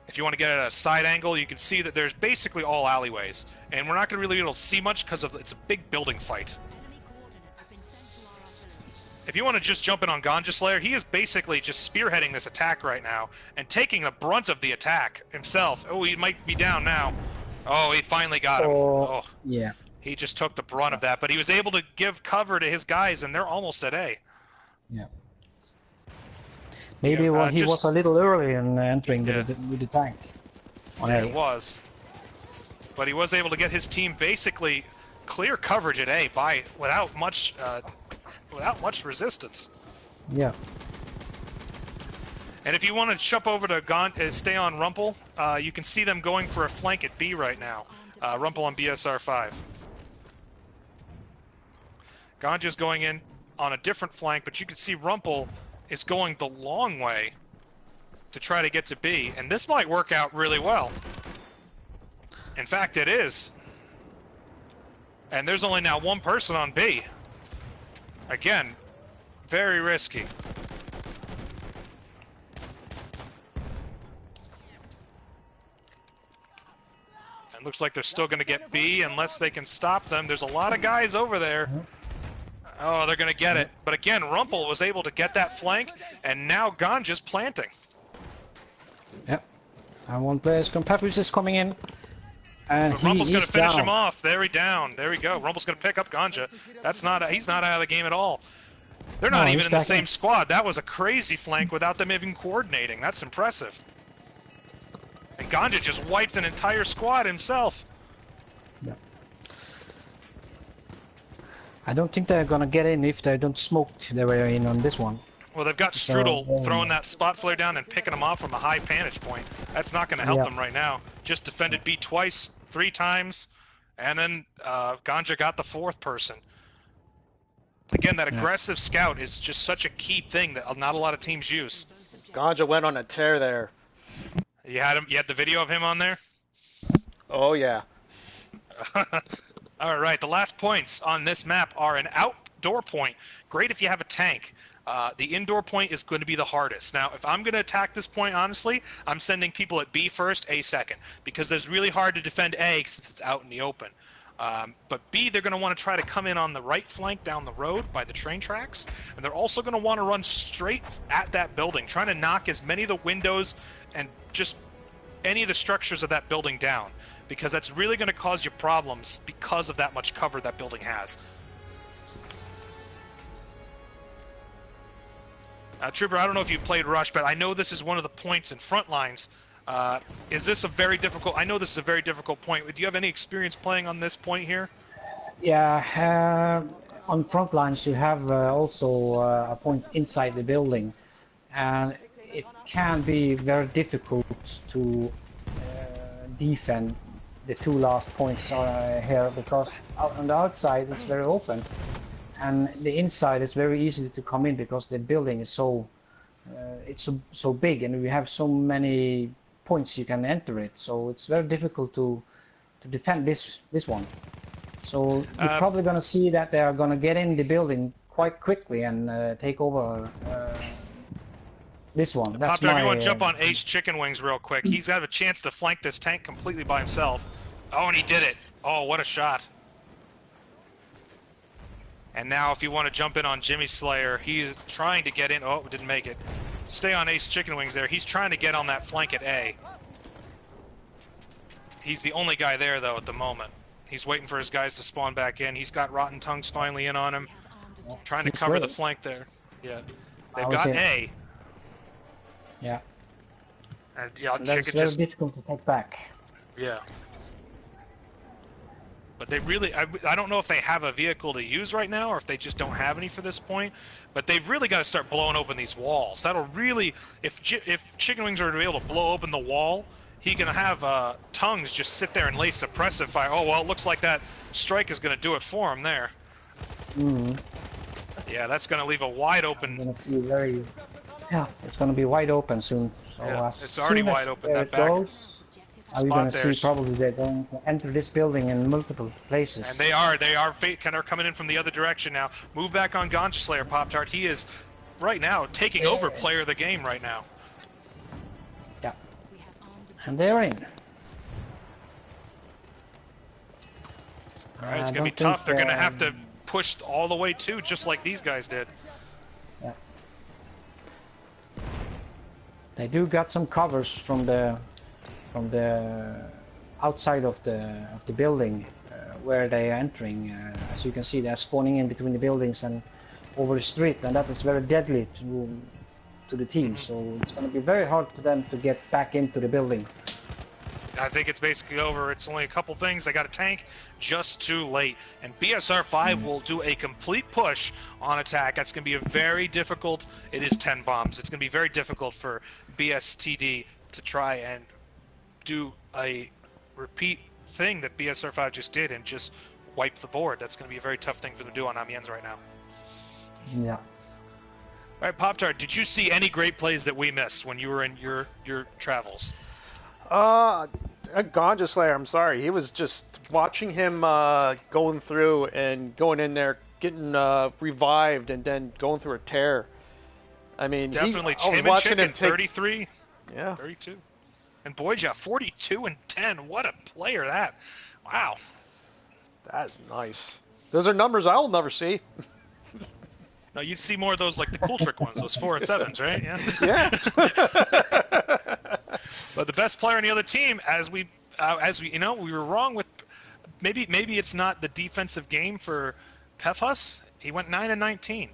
If you want to get at a side angle, you can see that there's basically all alleyways, and we're not going to really be able to see much because it's a big building fight. If you want to just jump in on Ganja Slayer, he is basically just spearheading this attack right now and taking the brunt of the attack himself. Oh, he might be down now. Oh, he finally got him. Oh, yeah. He just took the brunt of that, but he was able to give cover to his guys, and they're almost at A. Yeah. Maybe he was a little early in entering with the tank. Yeah, it was. But he was able to get his team basically clear coverage at A without much resistance. Yeah. And if you want to jump over to stay on Rumpel, you can see them going for a flank at B right now. Rumpel on BSR5. Ganja's going in on a different flank, but you can see Rumpel is going the long way to try to get to B, and this might work out really well. In fact, it is. And there's only now one person on B. Again, very risky. It looks like they're still going to get B unless they can stop them. There's a lot of guys over there. Oh, they're going to get it. But again, Rumpel was able to get that flank, and now Ganja's planting. Yep. And one player's Papus is coming in. And Rumpel's going to finish down. him off. There he down. There we go. Rumpel's going to pick up Ganja. He's not out of the game at all. They're not even in the same squad. That was a crazy flank without them even coordinating. That's impressive. And Ganja just wiped an entire squad himself. Yeah. I don't think they're gonna get in if they don't smoke their way in on this one. Well, they've got Strudel throwing that spot flare down and picking them off from a high vantage point. That's not going to help them right now. Just defended B twice, 3 times, and then Ganja got the 4th person. Again, that aggressive scout is just such a key thing that not a lot of teams use. Ganja went on a tear there. You had the video of him on there? Oh yeah. All right, the last points on this map are an outdoor point. Great if you have a tank. The indoor point is going to be the hardest. Now, if I'm going to attack this point, honestly, I'm sending people at B first, A second, because it's really hard to defend A since it's out in the open. But B, they're going to want to try to come in on the right flank down the road by the train tracks, and they're also going to want to run straight at that building, trying to knock as many of the windows and just any of the structures of that building down, because that's really going to cause you problems because of that much cover that building has. Trooper, I don't know if you played Rush, but I know this is one of the points in front lines. Is this a very difficult... I know this is a very difficult point. Do you have any experience playing on this point here? Yeah, on front lines you have also a point inside the building. And it can be very difficult to defend the 2 last points here, because on the outside it's very open. And the inside is very easy to come in because the building is so so big, and we have so many points you can enter it. So it's very difficult to defend this one. So you're probably going to see that they are going to get in the building quite quickly and take over this one. That's everyone jump on Ace Chicken Wings real quick. He's got a chance to flank this tank completely by himself. Oh, and he did it. Oh, what a shot. And now if you want to jump in on Jimmy Slayer, he's trying to get in. Oh, didn't make it. Stay on Ace Chicken Wings there. He's trying to get on that flank at A. He's the only guy there, though, at the moment. He's waiting for his guys to spawn back in. He's got Rotten Tongues finally in on him. Trying to cover the flank there. Yeah. They've got A. Yeah. And yeah, that's very difficult to take back. Yeah. But they really, I don't know if they have a vehicle to use right now or if they just don't have any for this point, but they've really got to start blowing open these walls. That'll really, if Chicken Wings are to be able to blow open the wall, he can have Tongues just sit there and lay suppressive fire. Oh, well, it looks like that strike is going to do it for him there. Yeah, that's going to leave a wide open... I'm going to see very... Yeah, it's going to be wide open soon. So yeah, it's already wide open. That back are we going to see probably they're going to enter this building in multiple places. And they are kind of coming in from the other direction now. Move back on Ganja Slayer, Pop-Tart. He is, right now, taking over player of the game right now. Yeah. And they're in. Alright, it's going to be tough. They're going to have to push all the way too, just like these guys did. Yeah. They do got some covers from the outside of the building where they are entering. As you can see, they're spawning in between the buildings and over the street, and that is very deadly to the team. So it's going to be very hard for them to get back into the building. I think it's basically over. It's only a couple things. They got a tank just too late. And BSR5 will do a complete push on attack. That's going to be a very difficult... It is 10 bombs. It's going to be very difficult for BSTD to try and do a repeat thing that BSR5 just did and just wipe the board. That's going to be a very tough thing for them to do on Amiens right now. Yeah. All right, Pop-Tart, did you see any great plays that we missed when you were in your travels? Ganja Slayer, I'm sorry. He was just watching him going through and going in there, getting revived, and then going through a tear. I mean, Definitely. I was Him and watching him Chicken, take 33. Yeah. 32. And Boyja, 42 and 10. What a player that. Wow. That's nice. Those are numbers I'll never see. No, you'd see more of those like the cool trick ones, those 4 and 7s, right? Yeah. But the best player on the other team, as we we were wrong with maybe it's not the defensive game for Pefhus. He went 9 and 19.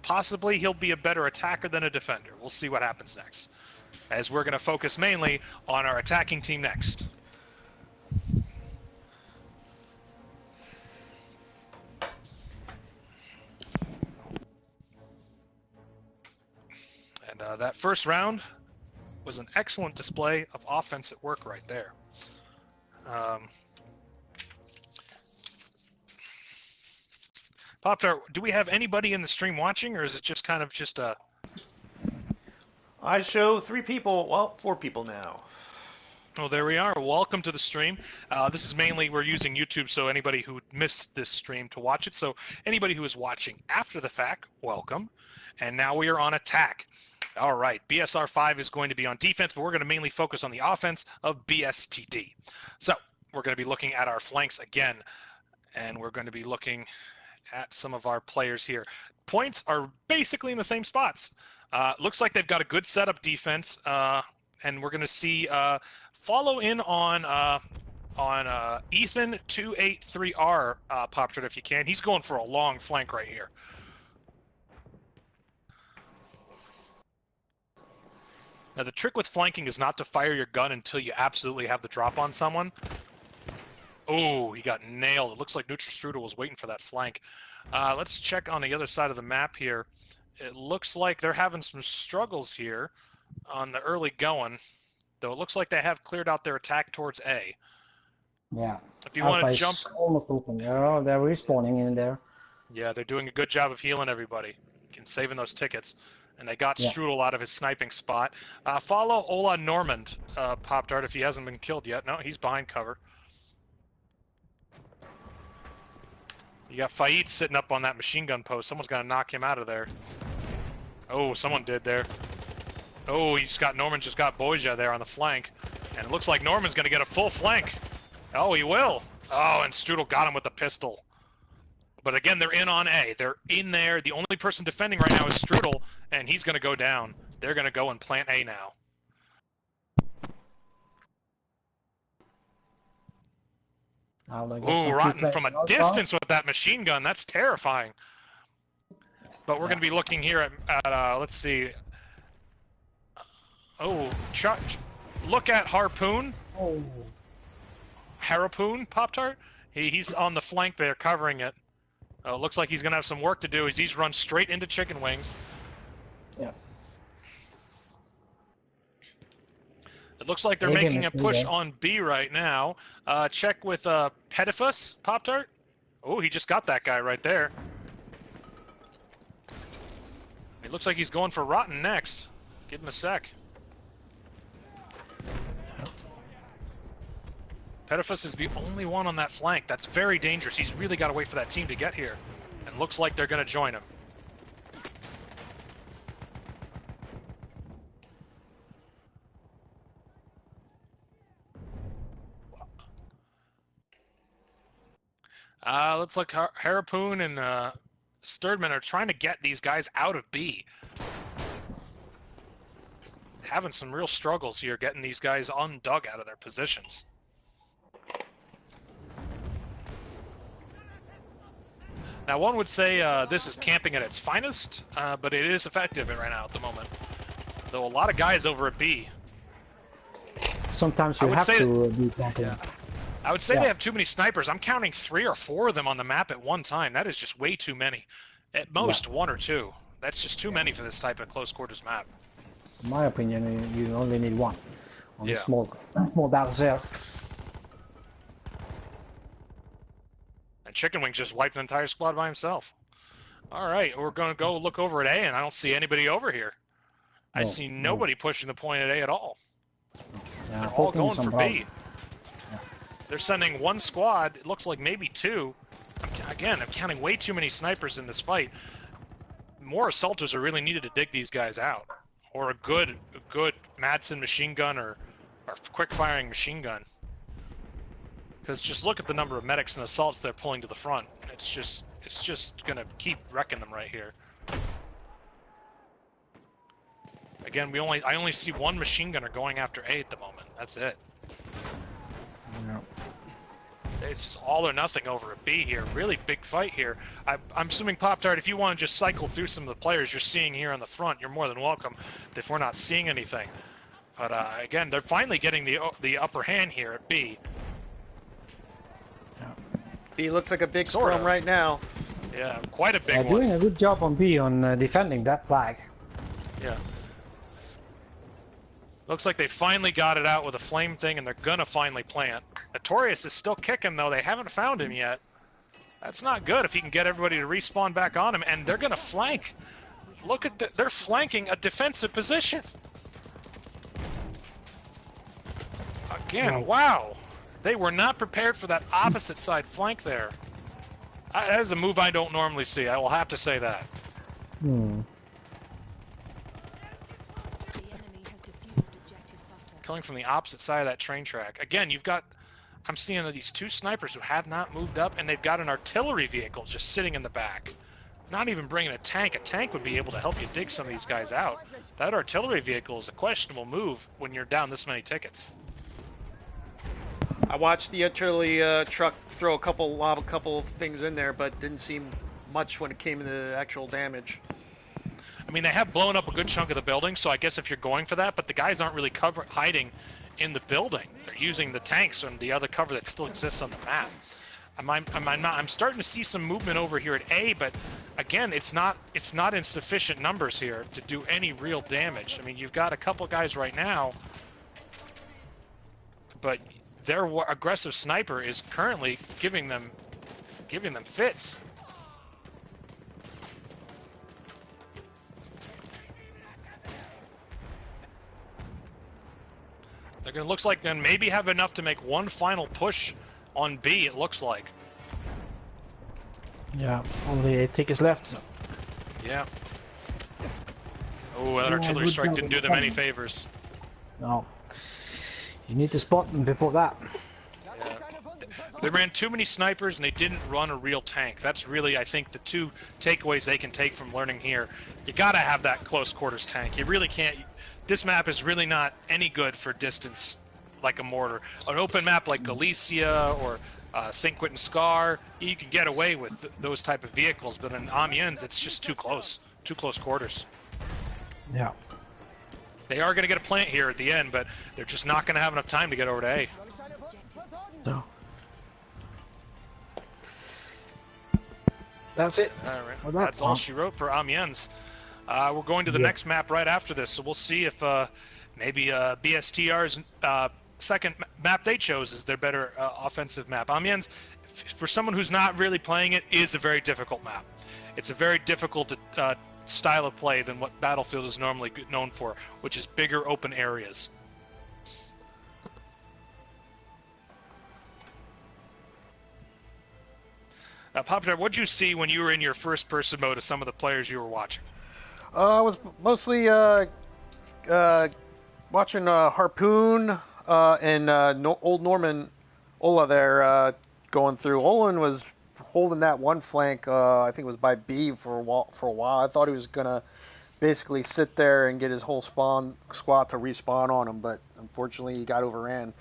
Possibly he'll be a better attacker than a defender. We'll see what happens next, as we're going to focus mainly on our attacking team next. And that first round was an excellent display of offense at work right there. Pop-Tart, do we have anybody in the stream watching, or is it just kind of just a... I show 3 people, well, 4 people now. Oh, there we are. Welcome to the stream. This is mainly, we're using YouTube, so anybody who missed this stream to watch it. So anybody who is watching after the fact, welcome. And now we are on attack. All right, BSR5 is going to be on defense, but we're going to mainly focus on the offense of BSTD. So we're going to be looking at our flanks again, and we're going to be looking at some of our players here. Points are basically in the same spots. Looks like they've got a good setup defense, and we're going to see follow in on Ethan 283R, Pop-Tart, if you can. He's going for a long flank right here. Now, the trick with flanking is not to fire your gun until you absolutely have the drop on someone. Oh, he got nailed. It looks like NutraStrudel was waiting for that flank. Let's check on the other side of the map here. It looks like they're having some struggles here on the early going, though it looks like they have cleared out their attack towards A. Yeah. If you want to jump... almost open. They're respawning in there. Yeah, they're doing a good job of healing everybody and saving those tickets. And they got Strudel out of his sniping spot. Follow Ola Normand, Pop-Tart, if he hasn't been killed yet. No, he's behind cover. You got Fait sitting up on that machine gun post. Someone's going to knock him out of there. Oh, someone did there. Oh, Norman just got Boyja there on the flank. And it looks like Norman's going to get a full flank. Oh, he will. Oh, and Strudel got him with the pistol. But again, they're in on A. They're in there. The only person defending right now is Strudel, and he's going to go down. They're going to go and plant A now. Ooh, Rotten from a distance with that machine gun. That's terrifying. But we're going to be looking here at let's see. Oh, look at Harpoon. Oh. Harpoon, Pop-Tart. He's on the flank there, covering it. Looks like he's going to have some work to do. He's run straight into chicken wings. Yeah. It looks like they're making a push on B right now. Check with Pedifus, Pop-Tart. Oh, he just got that guy right there. It looks like he's going for Rotten next. Give him a sec. Pedifus is the only one on that flank. That's very dangerous. He's really got to wait for that team to get here. And looks like they're going to join him. Looks like Harpoon and Sturdman are trying to get these guys out of B. Having some real struggles here getting these guys undug out of their positions. Now, one would say this is camping at its finest, but it is effective right now at the moment. Though a lot of guys over at B. Sometimes you have to do camping. Yeah. I would say they have too many snipers. I'm counting 3 or 4 of them on the map at one time. That is just way too many. At most, 1 or 2. That's just too many for this type of close quarters map. In my opinion, you only need 1 on the small battle cell. And Chicken Wing just wiped an entire squad by himself. All right, we're going to go look over at A, and I don't see anybody over here. I see nobody pushing the point at A at all. Yeah, they're all going for B. They're sending one squad. It looks like maybe two. Again, I'm counting way too many snipers in this fight. More assaulters are really needed to dig these guys out, or a good Madsen machine gun or quick-firing machine gun. Because just look at the number of medics and assaults they're pulling to the front. It's just gonna keep wrecking them right here. Again, I only see one machine gunner going after A at the moment. That's it. Yeah. It's just all or nothing over at B here. Really big fight here. I'm assuming, Pop-Tart, if you want to just cycle through some of the players you're seeing here on the front, you're more than welcome if we're not seeing anything. But again, they're finally getting the upper hand here at B. Yeah. B looks like a big scrum right now. Yeah, quite a big one. Doing a good job on B on defending that flag. Yeah. Looks like they finally got it out with a flame thing, and they're gonna finally plant. Notorious is still kicking, though. They haven't found him yet. That's not good if he can get everybody to respawn back on him, and they're gonna flank. Look at they're flanking a defensive position. Again, wow. They were not prepared for that opposite side flank there. That is a move I don't normally see. I will have to say that. Coming from the opposite side of that train track. Again, I'm seeing these two snipers who have not moved up, and they've got an artillery vehicle just sitting in the back. Not even bringing a tank. A tank would be able to help you dig some of these guys out. That artillery vehicle is a questionable move when you're down this many tickets. I watched the artillery truck throw a couple things in there, but didn't seem much when it came to the actual damage. I mean, they have blown up a good chunk of the building, so I guess if you're going for that, but the guys aren't really hiding in the building. They're using the tanks and the other cover that still exists on the map. I'm starting to see some movement over here at A, but again, it's not in sufficient numbers here to do any real damage. I mean, you've got a couple guys right now, but their aggressive sniper is currently giving them fits. They're gonna looks like then maybe have enough to make one final push on B. It looks like. Yeah, only 8 tickets left. So. Yeah. Oh, that artillery strike didn't do them any favors. No. You need to spot them before that. Yeah. They ran too many snipers and they didn't run a real tank. That's really, I think, the two takeaways they can take from learning here. You gotta have that close quarters tank. You really can't. This map is really not any good for distance like a mortar. An open map like Galicia or St. Quentin Scar, you can get away with those type of vehicles, but in Amiens, it's just too close quarters. Yeah. They are going to get a plant here at the end, but they're just not going to have enough time to get over to A. No. That's it. All right. Well, that's all she wrote for Amiens. We're going to the next map right after this, so we'll see if maybe BSTR's second map they chose is their better offensive map. Amiens, for someone who's not really playing it, is a very difficult map. It's a very difficult style of play than what Battlefield is normally known for, which is bigger open areas. Pop-Tart, what did you see when you were in your first-person mode of some of the players you were watching? I was mostly watching Harpoon and Old Norman Ola there going through. Olin was holding that one flank, I think it was by B for a while. I thought he was going to basically sit there and get his whole squad to respawn on him, but unfortunately he got overran.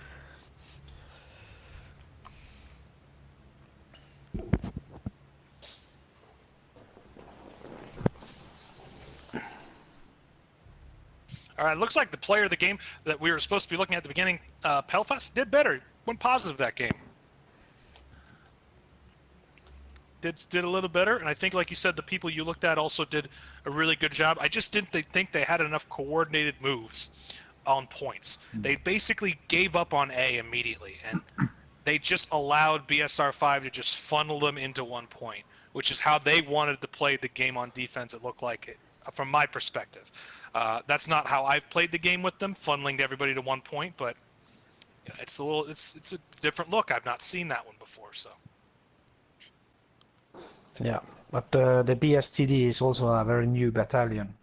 All right, looks like the player of the game that we were supposed to be looking at the beginning, Pelfast, did better. Went positive that game. Did a little better, and I think, like you said, the people you looked at also did a really good job. I just didn't think they had enough coordinated moves on points. They basically gave up on A immediately, and they just allowed BSR5 to just funnel them into 1 point, which is how they wanted to play the game on defense, it looked like, it, from my perspective. That's not how I've played the game with them, funneling everybody to 1 point, but it's a little, it's a different look. I've not seen that one before, so. Yeah, but the BSTD is also a very new battalion.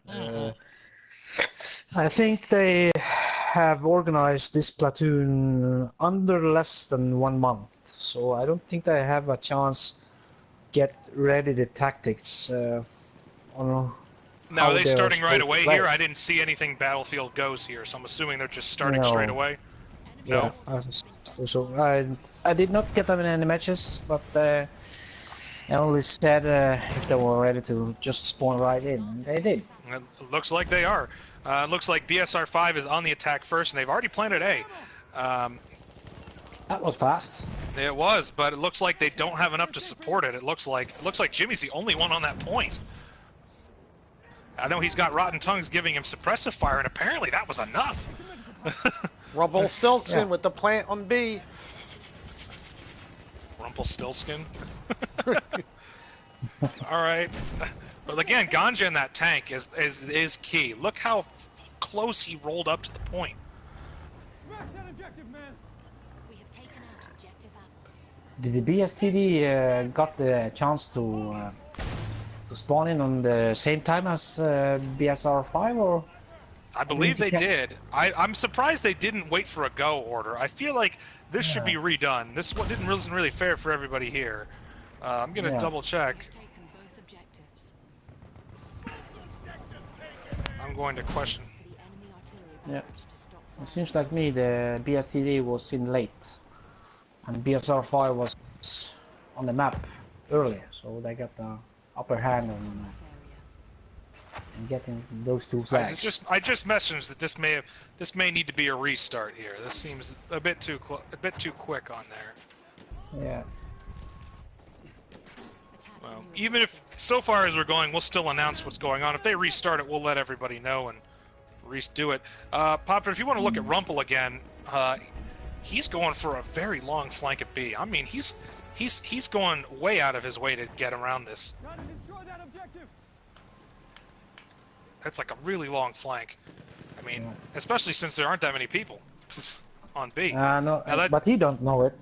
I think they have organized this platoon under less than 1 month, so I don't think they have a chance get ready the tactics on Now, how are they they are starting right supposed to away play. here? I didn't see anything battlefield goes here, so I'm assuming they're just starting No. straight away. Yeah, No? so I did not get them in any matches, but I only said if they were ready to just spawn right in, and they did. It looks like they are. It looks like BSR5 is on the attack first, and they've already planted A. That was fast. It was, but it looks like they don't have enough to support it. It looks like Jimmy's the only one on that point. I know he's got rotten tongues giving him suppressive fire, and apparently that was enough. Rumpelstiltskin with the plant on B. Rumpelstiltskin. All right. But again, Ganja in that tank is key. Look how close he rolled up to the point. Smash that objective, man. We have taken out objective apples. Did the BSTD got the chance to spawn in on the same time as BSR5, or? I believe they did. I'm surprised they didn't wait for a go order. I feel like this should be redone. This one wasn't really fair for everybody here. I'm gonna double check. We've taken both objectives. I'm going to question. For the enemy artillery Yeah. barrage to stop It seems like me the BSTD was in late, and BSR5 was on the map earlier, so they got the upper hand on that area. getting those two flags. I just messaged that this may need to be a restart here. This seems a bit too quick on there. Yeah. Well, even if so far as we're going, we'll still announce what's going on. If they restart it, we'll let everybody know and redo it. Popper, if you want to look at Rumpel again, he's going for a very long flank at B. I mean, he's going way out of his way to get around this. Gotta destroy that objective. That's like a really long flank. I mean, especially since there aren't that many people on B. No, Now that- but he don't know it.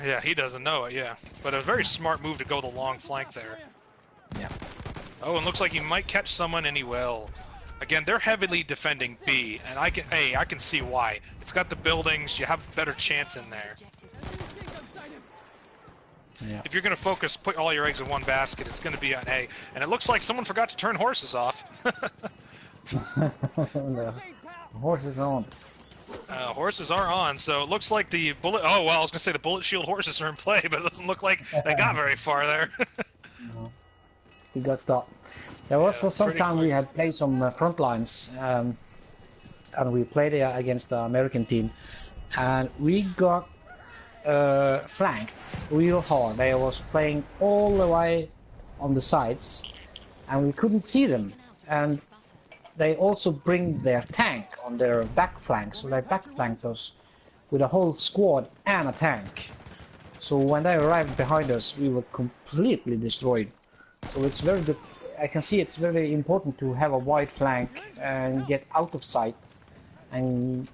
Yeah, he doesn't know it, yeah. But a very smart move to go the long flank there. Yeah. Oh, and looks like he might catch someone, and he will. Again, they're heavily defending B, and I can see why. It's got the buildings, you have a better chance in there. Yeah. If you're going to focus, put all your eggs in one basket, it's going to be on A. And it looks like someone forgot to turn horses off. The horse is on. Horses are on, so it looks like the bullet... Oh, well, I was going to say the bullet shield horses are in play, but it doesn't look like they got very far there. He got stopped. There was for some pretty time quick. we had played some front lines, and we played against the American team, and we got flanked real hard. They was playing all the way on the sides, and we couldn't see them. And they also bring their tank on their back flank, so they back flanked us with a whole squad and a tank. So when they arrived behind us, we were completely destroyed. So it's very good. I can see it's very important to have a wide flank and get out of sight, and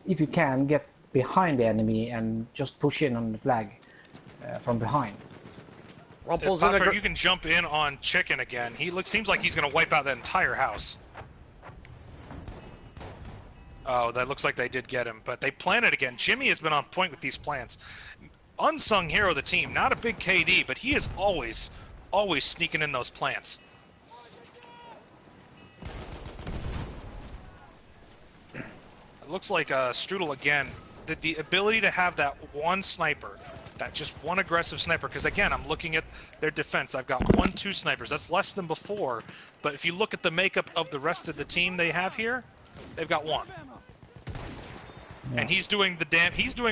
if you can, get behind the enemy and just push in on the flag from behind. Rumpel's in Popper, a... you can jump in on Chicken again. Seems like he's going to wipe out that entire house. Oh, that looks like they did get him, but they planted again. Jimmy has been on point with these plants. Unsung hero of the team, not a big KD, but he is always sneaking in those plants. It looks like Strudel again. The ability to have that one sniper, that just one aggressive sniper, because again, I'm looking at their defense. I've got 1-2 snipers. That's less than before, but if you look at the makeup of the rest of the team they have here, they've got one. Yeah. And he's doing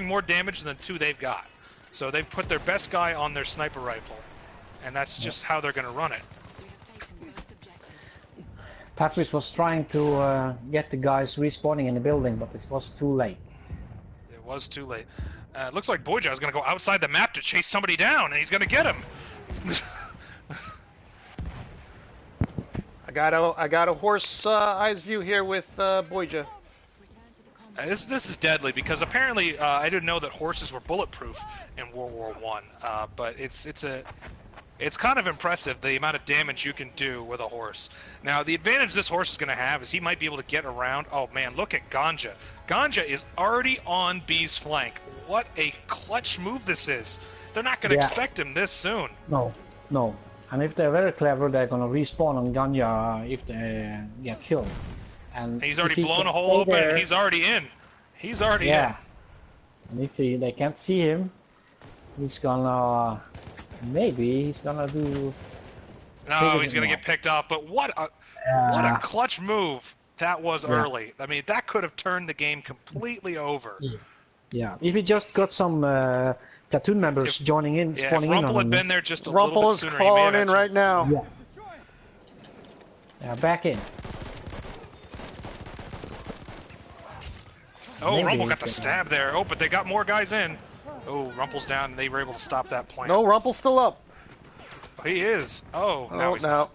more damage than the 2 they've got. So they've put their best guy on their sniper rifle, and that's just how they're going to run it. We have taken both objectives. Patrice was trying to get the guys respawning in the building, but it was too late. It was too late. It looks like Boyja is going to go outside the map to chase somebody down, and he's going to get him. I got a horse eyes view here with Boyja. Return to the This is deadly because apparently I didn't know that horses were bulletproof in World War One. But it's kind of impressive the amount of damage you can do with a horse. Now the advantage this horse is going to have is he might be able to get around. Oh man, look at Ganja. Ganja is already on B's flank. What a clutch move this is. They're not going to expect him this soon. No, no. And if they're very clever, they're going to respawn on Ganja if they get killed. And he's already blown a hole open, and he's already in. He's already in. And if they can't see him, he's gonna... Maybe he's gonna do... No, he's gonna get picked off, but what a clutch move that was early. I mean, that could have turned the game completely over. Yeah, if he just got some platoon members joining in, spawning in on him. If Rumpel had been there just a little bit sooner, he may have in right now. Yeah, back in. Oh, Rumpel got the stab there. Oh, but they got more guys in. Oh, Rumpel's down, and they were able to stop that plan. No, Rumpel's still up. He is. Oh, now he's out.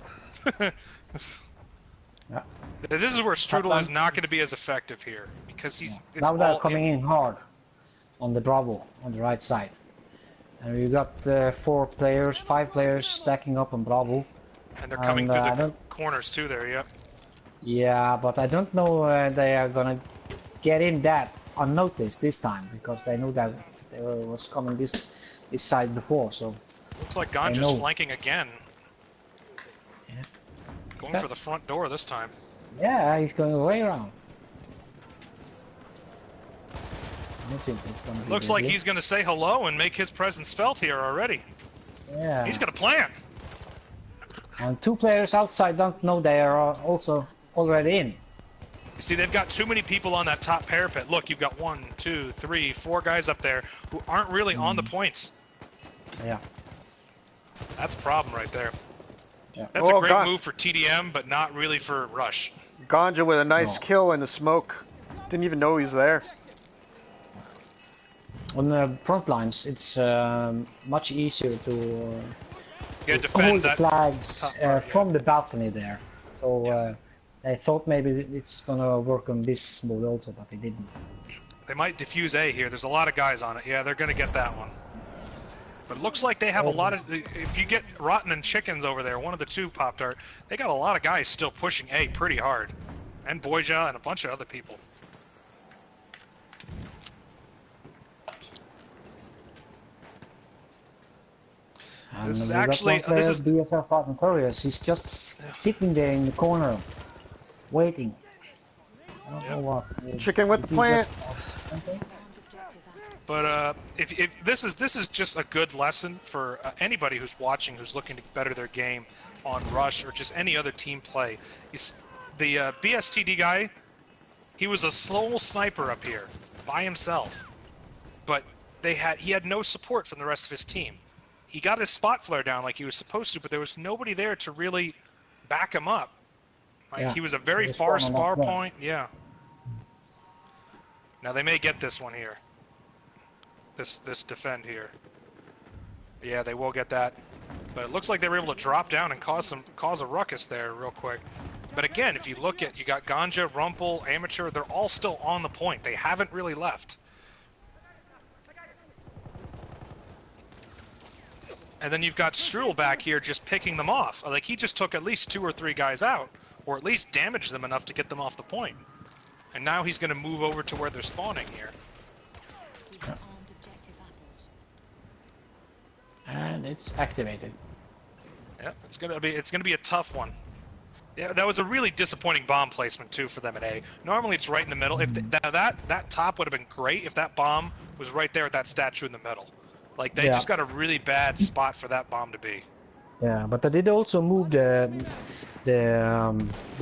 This is where Strudel is not going to be as effective here because he's. It's now they're coming in hard on the Bravo on the right side, and we've got 5 players stacking up on Bravo. And they're coming through the corners too. There, yep. Yeah, but I don't know they are gonna get in that unnoticed this time because they know that they was coming this side before. So looks like Ganja's flanking again. Yeah. Going for the front door this time. Yeah, he's going way around. Looks like he's going to say hello and make his presence felt here already. Yeah. He's going to plan. And 2 players outside don't know they are also already in. You see, they've got too many people on that top parapet. Look, you've got 1, 2, 3, 4 guys up there who aren't really on the points. Yeah. That's a problem right there. Yeah. That's a great move for TDM, but not really for Rush. Ganja with a nice kill in the smoke. Didn't even know he's there. On the front lines, it's much easier to defend hold the that flags from the balcony there. So I thought maybe it's gonna work on this mode also, but it didn't. They might defuse A here. There's a lot of guys on it. Yeah, they're gonna get that one. But it looks like they have a lot of... If you get Rotten and Chickens over there, one of the 2 Pop-Tart, they got a lot of guys still pushing A pretty hard. And Boyja and a bunch of other people. And this is actually... This is BSR5 notorious. He's just sitting there in the corner, waiting. I don't know what. Chicken with the plant. But if this is just a good lesson for anybody who's watching, who's looking to better their game on Rush or just any other team play. The BSTD guy, he was a solo sniper up here by himself, but he had no support from the rest of his team. He got his spot flare down like he was supposed to, but there was nobody there to really back him up. Like he was a very far spar point. Yeah. Now they may get this one here. This defend here. Yeah, they will get that. But it looks like they were able to drop down and cause a ruckus there real quick. But again, if you look at, you got Ganja, Rumpel, Amateur, they're all still on the point. They haven't really left. And then you've got Strudel back here just picking them off. Like he just took at least 2 or 3 guys out, or at least damaged them enough to get them off the point. And now he's going to move over to where they're spawning here. And it's activated. Yeah, it's gonna be a tough one. Yeah, that was a really disappointing bomb placement too for them at A. Normally it's right in the middle. If that top would have been great if that bomb was right there at that statue in the middle. Like they just got a really bad spot for that bomb to be. Yeah, but they did also move the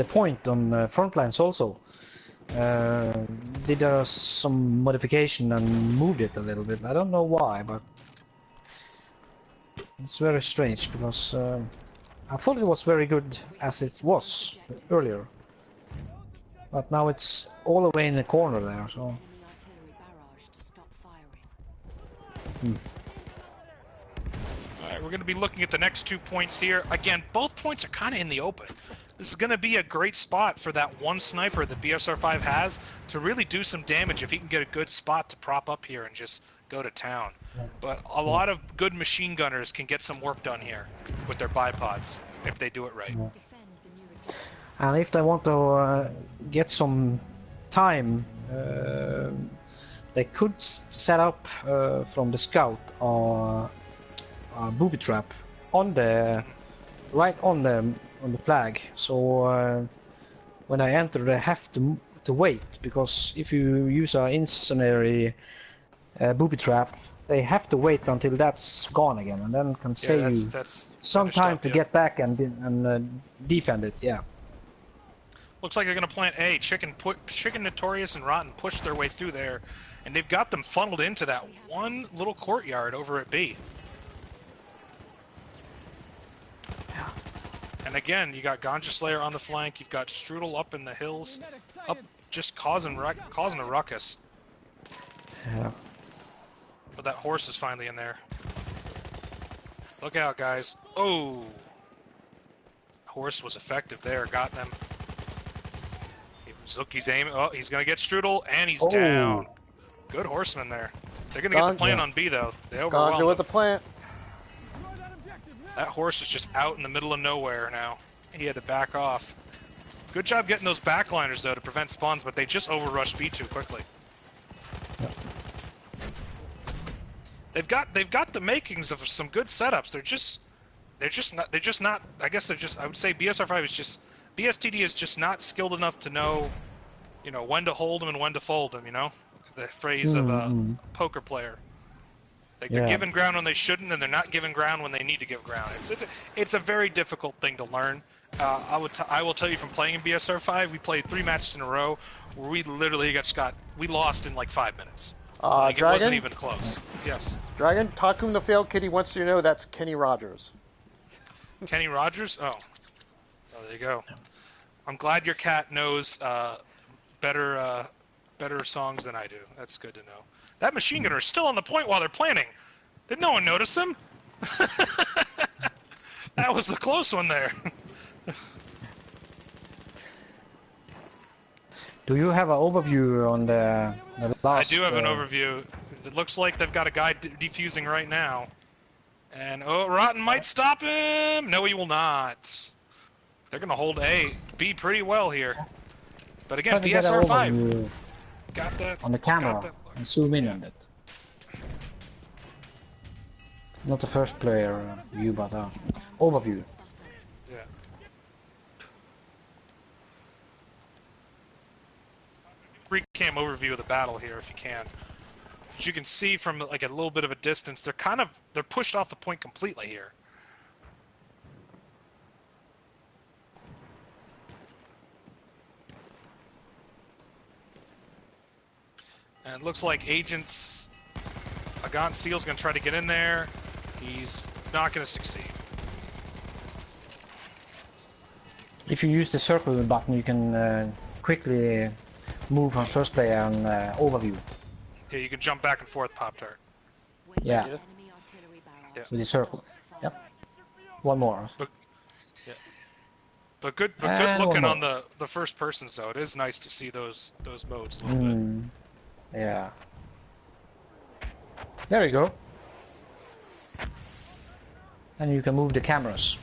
point on front lines also. Did some modification and moved it a little bit. I don't know why, but it's very strange because I thought it was very good as it was earlier, but now it's all the way in the corner there. So. All right, we're going to be looking at the next 2 points here. Again, both points are kind of in the open. This is going to be a great spot for that one sniper that BSR5 has to really do some damage if he can get a good spot to prop up here and just go to town. But a lot of good machine gunners can get some work done here with their bipods if they do it right. Defend the new objectives. And if they want to get some time, they could set up from the scout a booby trap on the right on the flag. So when I enter, they have to wait, because if you use an incendiary booby trap, they have to wait until that's gone again, and then can save that's some time up, to yeah. get back and defend it. Yeah. Looks like they're going to plant A. Chicken, Notorious, and Rotten push their way through there, and they've got them funneled into that one little courtyard over at B. Yeah. And again, you got Ganja Slayer on the flank. You've got Strudel up in the hills, up just causing a ruckus. Yeah. But that horse is finally in there. Look out, guys! Oh, horse was effective there. Got them. Look, he's aiming. Oh, he's gonna get Strudel, and he's down. Good horseman there. They're gonna get the plant on B though. They overwhelmed Ganja with him. the plant. Destroy that objective now. That horse is just out in the middle of nowhere now. He had to back off. Good job getting those backliners though to prevent spawns, but they just overrushed B too quickly. Yep. They've got the makings of some good setups. They're just not. I guess I would say BSR5 is just. BSTD is just not skilled enough to know, you know, when to hold them and when to fold them, you know? The phrase of a poker player. Like they're giving ground when they shouldn't, and they're not giving ground when they need to give ground. It's a very difficult thing to learn. I will tell you from playing in BSR5, we played 3 matches in a row where we literally we lost in like 5 minutes. Like, it wasn't even close. Yes. Dragon, Takum the Failed Kitty wants you to know that's Kenny Rogers. Kenny Rogers? Oh, there you go. I'm glad your cat knows better songs than I do. That's good to know. That machine gunner is still on the point while they're planning. Did no one notice him? That was the close one there. Do you have an overview on the last? I do have an overview. It looks like they've got a guy defusing right now. And, oh, Rotten might stop him! No, he will not. They're going to hold A, B pretty well here. But again, BSR5 got that on the camera and zoom in on it. Not the first player view, but overview. Yeah. Recam overview of the battle here, if you can. As you can see from like a little bit of a distance, they're pushed off the point completely here. And it looks like Agents Agant Seal's going to try to get in there. He's not going to succeed. If you use the circle button, you can quickly move from first player on overview. Yeah, you can jump back and forth, Pop-Tart. Yeah. Enemy artillery barrels. Yeah. With the circle. Yep. One more. But good looking on the first persons though. It is nice to see those modes a little bit. Yeah. There we go. And you can move the cameras.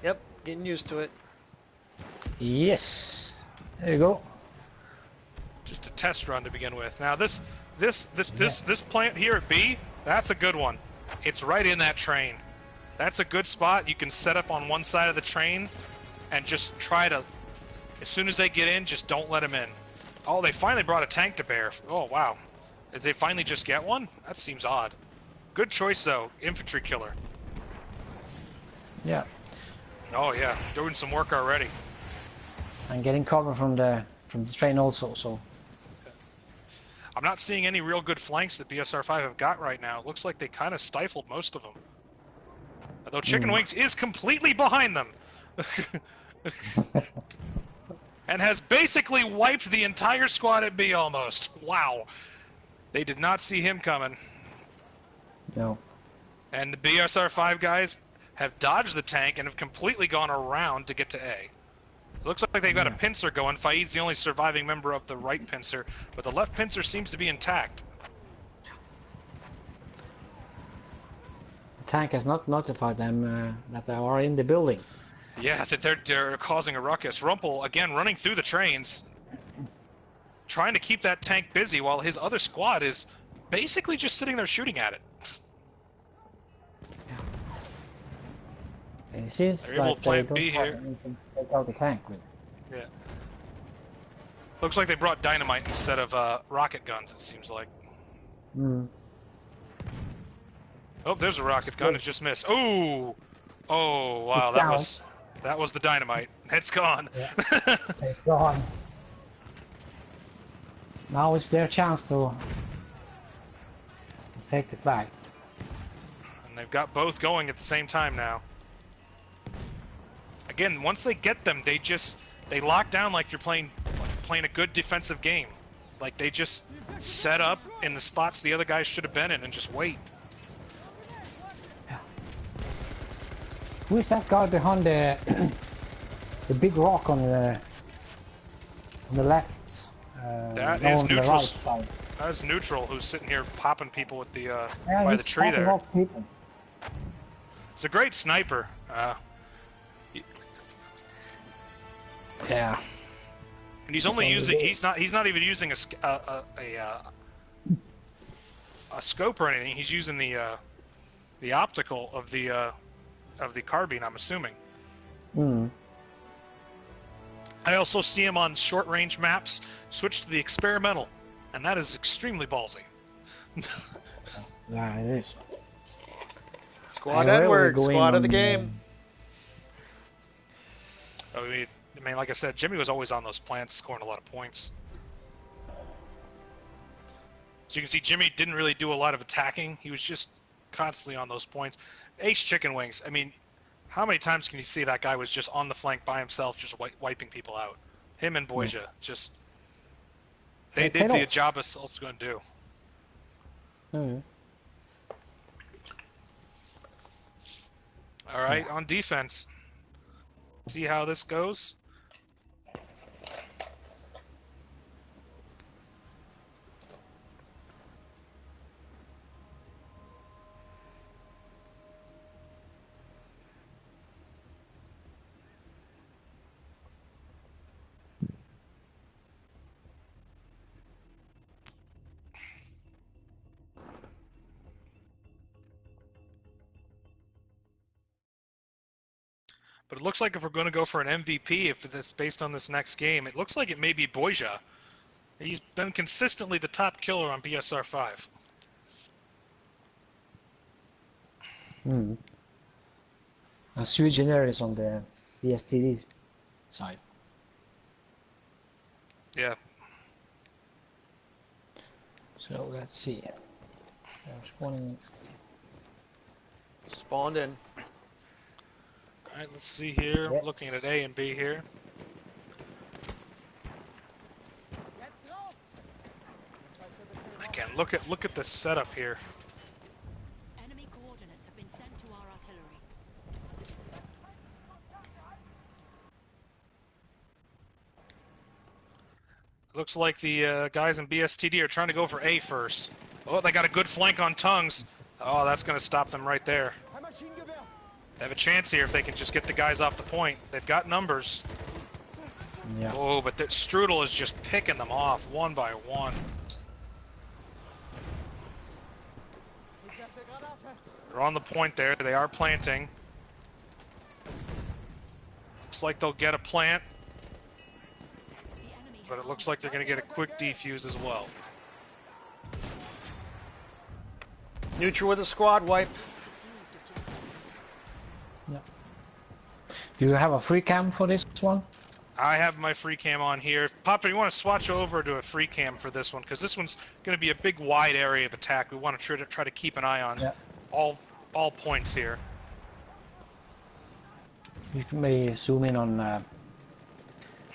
Yep, getting used to it. Yes. There you go. Just a test run to begin with. Now this plant here at B, that's a good one. It's right in that train. That's a good spot. You can set up on one side of the train and just try to, as soon as they get in, just don't let them in. Oh, they finally brought a tank to bear. Oh, wow. Did they finally just get one? That seems odd. Good choice, though. Infantry killer. Yeah. Oh, yeah. Doing some work already. And getting cover from the train also, so. I'm not seeing any real good flanks that BSR5 have got right now. It looks like they kind of stifled most of them. Although Chicken Wings is completely behind them. And has basically wiped the entire squad at B almost. Wow. They did not see him coming. No. And the BSR5 guys have dodged the tank and have completely gone around to get to A. It looks like they've got a pincer going. Faid's the only surviving member of the right pincer, but the left pincer seems to be intact. The tank has not notified them that they are in the building. Yeah, that they're causing a ruckus. Rumpel, again, running through the trains, trying to keep that tank busy while his other squad is basically just sitting there shooting at it. It seems They're able like to they plant don't B have here. anything to take out the tank with. Yeah. Looks like they brought dynamite instead of rocket guns, it seems like. Hmm. Oh, there's a rocket gun. It just missed. Ooh! Oh, wow, It's that was the dynamite. It's gone. Yeah. It's gone. Now it's their chance to take the flag. And they've got both going at the same time now. Again, once they get them, they lock down like they're playing a good defensive game. Like they just set up in the spots the other guys should have been in and just wait. Yeah. Who is that guy behind the the big rock on the left? That no, is on the neutral. right side. That's neutral, who's sitting here popping people with the Yeah, by he's the tree popping there. off people. It's a great sniper. Yeah. And he's only using. He's not even using a scope or anything. He's using the optical of the carbine, I'm assuming. Hmm. I also see him on short-range maps switch to the experimental, and that is extremely ballsy. Yeah, it is. Squad Edward, squad of the game. I mean, like I said, Jimmy was always on those plants, scoring a lot of points. So you can see Jimmy didn't really do a lot of attacking. He was just constantly on those points. Ace Chicken Wings, I mean, how many times can you see that guy was just on the flank by himself, just wiping people out? Him and Boyja, just... They did the job us also going to do. Hmm. All right, on defense. See how this goes. But it looks like if we're going to go for an MVP, if it's based on this next game, it looks like it may be Boyja. He's been consistently the top killer on BSR5. Hmm. And Sui Generis on the BSTD side. Yeah. So let's see. They're spawning. Spawned in. All right, let's see here. Yes. Looking at A and B here. Again, look at the setup here. Enemy coordinates have been sent to our artillery. Looks like the guys in BSTD are trying to go for A first. Oh, they got a good flank on Tongues. Oh, that's going to stop them right there. They have a chance here if they can just get the guys off the point. They've got numbers. Yeah. Oh, but Strudel is just picking them off one by one. They're on the point there. They are planting. Looks like they'll get a plant. But it looks like they're going to get a quick defuse as well. Neutral with a squad wipe. Yeah. Do you have a free cam for this one? I have my free cam on here. Papa, you want to swatch over to a free cam for this one? Because this one's going to be a big wide area of attack. We want to try to keep an eye on all points here. You may zoom in on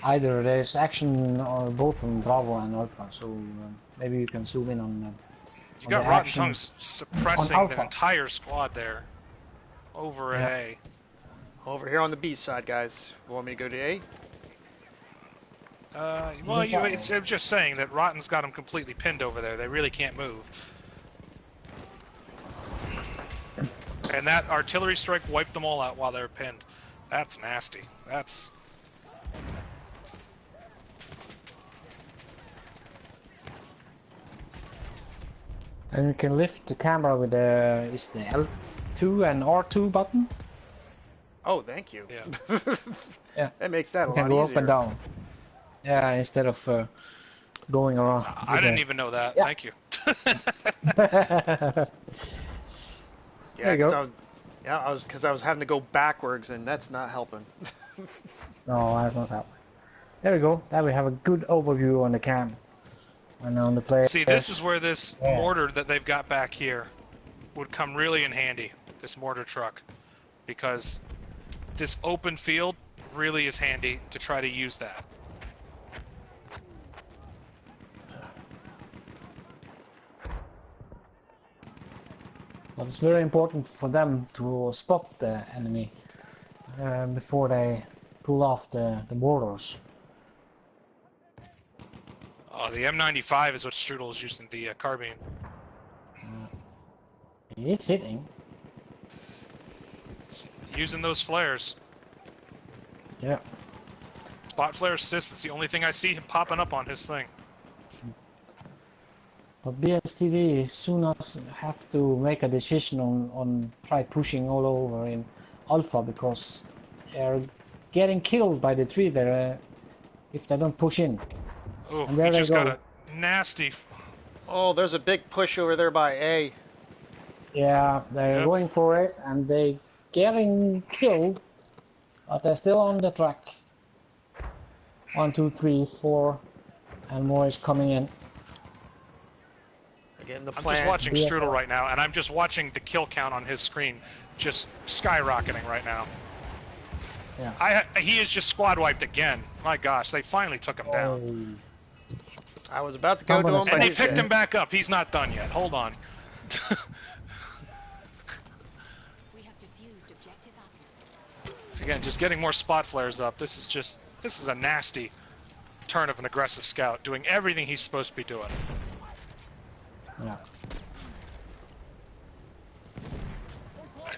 either there's action or both on Bravo and Alpha, so maybe you can zoom in on. You got Rotten Tongues suppressing the entire squad there. Over at A. Over here on the B side, guys. You want me to go to A? Well, it's just saying that Rotten's got them completely pinned over there. They really can't move. And that artillery strike wiped them all out while they were pinned. That's nasty. That's... And you can lift the camera with the L2 and R2 button. Oh, thank you. Yeah. Yeah. That makes that a You can lot go easier. up and down. Yeah, instead of going around. I didn't even know that. Yeah. Thank you. Yeah, There you go. because I was having to go backwards, and that's not helping. No, that's not that. There we go. Now we have a good overview on the cam and on the player. See, this is where this mortar that they've got back here would come really in handy, this mortar truck, because this open field really is handy to try to use that. But it's very important for them to spot the enemy before they pull off the borders. Oh, the M95 is what Strudel is using, the carbine. It's hitting. Using those flares. Yeah. Spot flare assist, it's the only thing I see him popping up on his thing. But BSTD soon as have to make a decision on try pushing all over in Alpha, because they're getting killed by the tree there if they don't push in. Oh, And there he they just go. got a nasty... Oh, there's a big push over there by A. Yeah, they're Yep. going for it and they getting killed, but they're still on the track. 1, 2, 3, 4, and more is coming in. Again, the I'm plan. just watching BSR. Strudel right now, and I'm just watching the kill count on his screen just skyrocketing right now. Yeah. He is just squad wiped again. My gosh, they finally took him down. I was about to go to Someone him, has but And they he's picked dead. him back up. He's not done yet. Hold on. We have defused objective Apple. Again, just getting more spot flares up. This is a nasty turn of an aggressive scout, doing everything he's supposed to be doing. Yeah.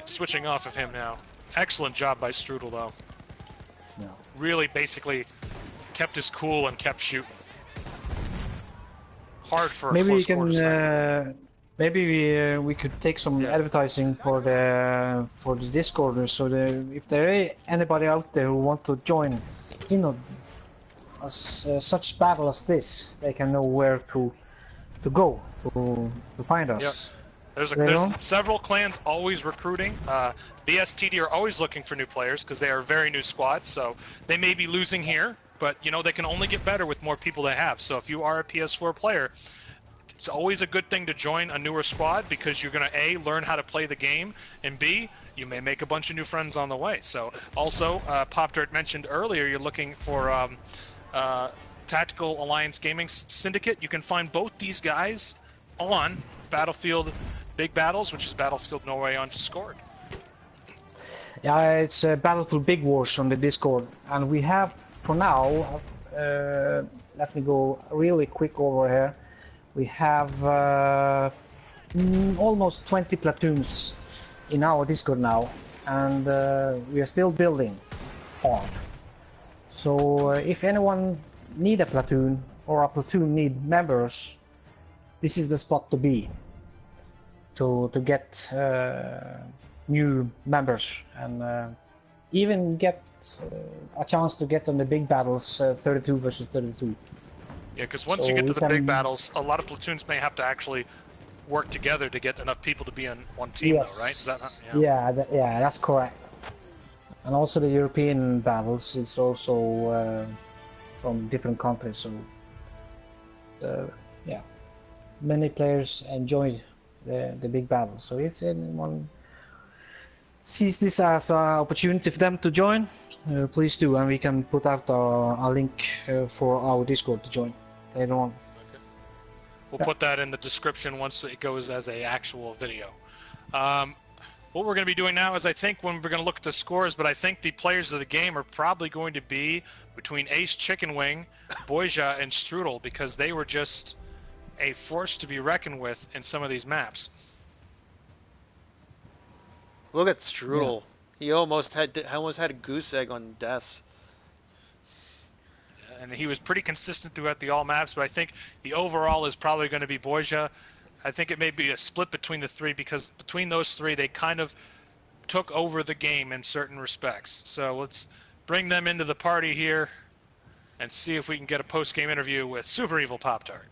Switching off of him now. Excellent job by Strudel, though. Yeah. Really, basically, kept his cool and kept shooting. Hard for a Maybe we close quarters fight. can. Maybe we could take some advertising for the Discorders, so if there is anybody out there who want to join, such battle as this, they can know where to go to find us. There's Leon? several clans always recruiting. BSTD are always looking for new players because they are a very new squad, so they may be losing here, but they can only get better with more people they have. So if you are a PS4 player, it's always a good thing to join a newer squad because you're going to A, learn how to play the game, and B, you may make a bunch of new friends on the way. So also, Pop Dirt mentioned earlier you're looking for Tactical Alliance Gaming Syndicate. You can find both these guys on Battlefield Big Battles, which is Battlefield Norway on Discord. Yeah, it's Battlefield Big Wars on the Discord, and we have for now. Let me go really quick over here. We have almost 20 platoons in our Discord now, and we are still building hard. So if anyone need a platoon or a platoon need members, this is the spot to be to get new members and even get a chance to get on the big battles 32 versus 32. Yeah, because once So you get we to the big can- battles, a lot of platoons may have to actually work together to get enough people to be on one team, Yes. though, right? Is that not, Yeah, that's correct. And also the European battles is also from different countries. So yeah, many players enjoy the big battles. So if anyone sees this as an opportunity for them to join, please do, and we can put out a link for our Discord to join later on. We'll put that in the description once it goes as a actual video. what we're going to be doing now is I think when we're going to look at the scores, but I think the players of the game are probably going to be between Ace Chicken Wing, Boyja, and Strudel, because they were just a force to be reckoned with in some of these maps. Look at Strudel. Yeah. He almost had a goose egg on Des. And he was pretty consistent throughout the all maps, but I think the overall is probably going to be Boyja. I think it may be a split between the three, because between those three, they kind of took over the game in certain respects. So let's bring them into the party here and see if we can get a post-game interview with Super Evil Pop-Tart.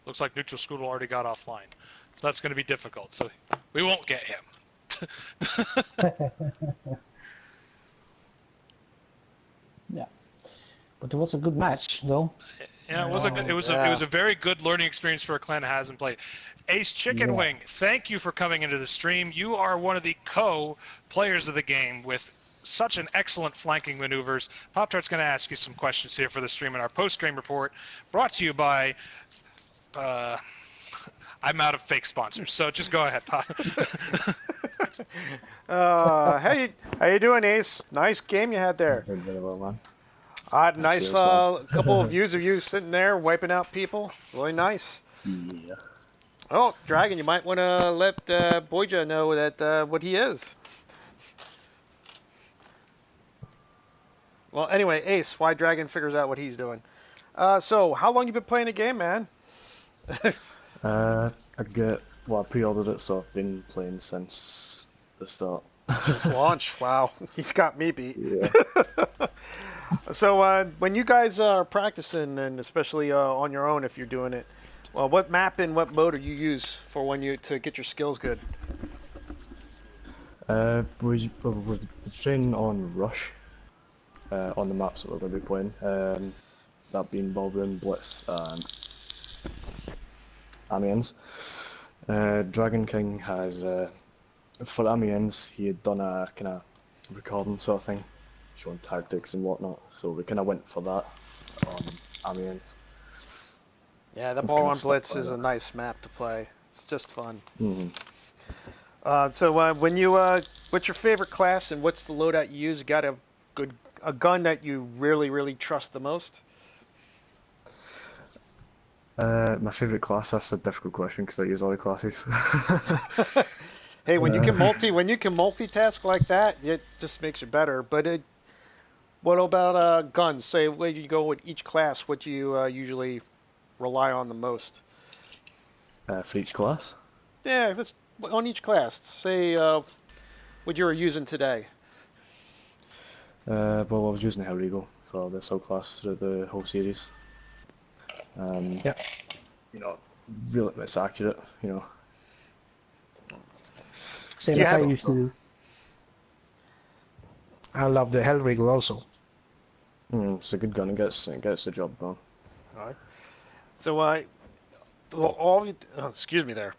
Looks like Neutral Scooter already got offline. So that's going to be difficult. So we won't get him. Yeah. But it was a good match, though. Yeah, it was a very good learning experience for a clan that hasn't played. Ace Chicken Wing, thank you for coming into the stream. You are one of the co-players of the game with such an excellent flanking maneuvers. Pop-Tart's going to ask you some questions here for the stream in our post-game report, brought to you by I'm out of fake sponsors, so just go ahead, Pop. Hey, how you doing, Ace? Nice game you had there. Very, very well, man. Nice couple of views of you sitting there wiping out people. Really nice. Yeah. Oh, Dragon, you might want to let Boyja know that what he is. Well, anyway, Ace, why Dragon figures out what he's doing. So, how long you been playing the game, man? I pre-ordered it, so I've been playing since the start. Since launch, wow, he's got me beat. Yeah. So, when you guys are practicing, and especially on your own, if you're doing it, well, what map and what mode do you use for to get your skills good? We're training on Rush, on the maps that we're going to be playing. That being Ballroom, Blitz, and Amiens. Dragon King has, for Amiens, he had done a kind of recording sort of thing, showing tactics and whatnot, so we kind of went for that on Amiens. Yeah, the Ballroom Blitz is a nice map to play. It's just fun. Mm-hmm. So when you, what's your favorite class and what's the loadout you use? You got a gun that you really, really trust the most? My favourite class, that's a difficult question because I use all the classes. Hey, when you can multitask like that, it just makes you better. But what about guns? Say where you go with each class, what do you usually rely on the most? For each class? Yeah, that's on each class. Say what you were using today. Well, I was using Hellregal for the subclass through the whole series. Yeah. You know, really, it's accurate, you know. Same as I used to do. I love the Hellregal also. It's a good gun, it gets the job done. Alright. So, excuse me there.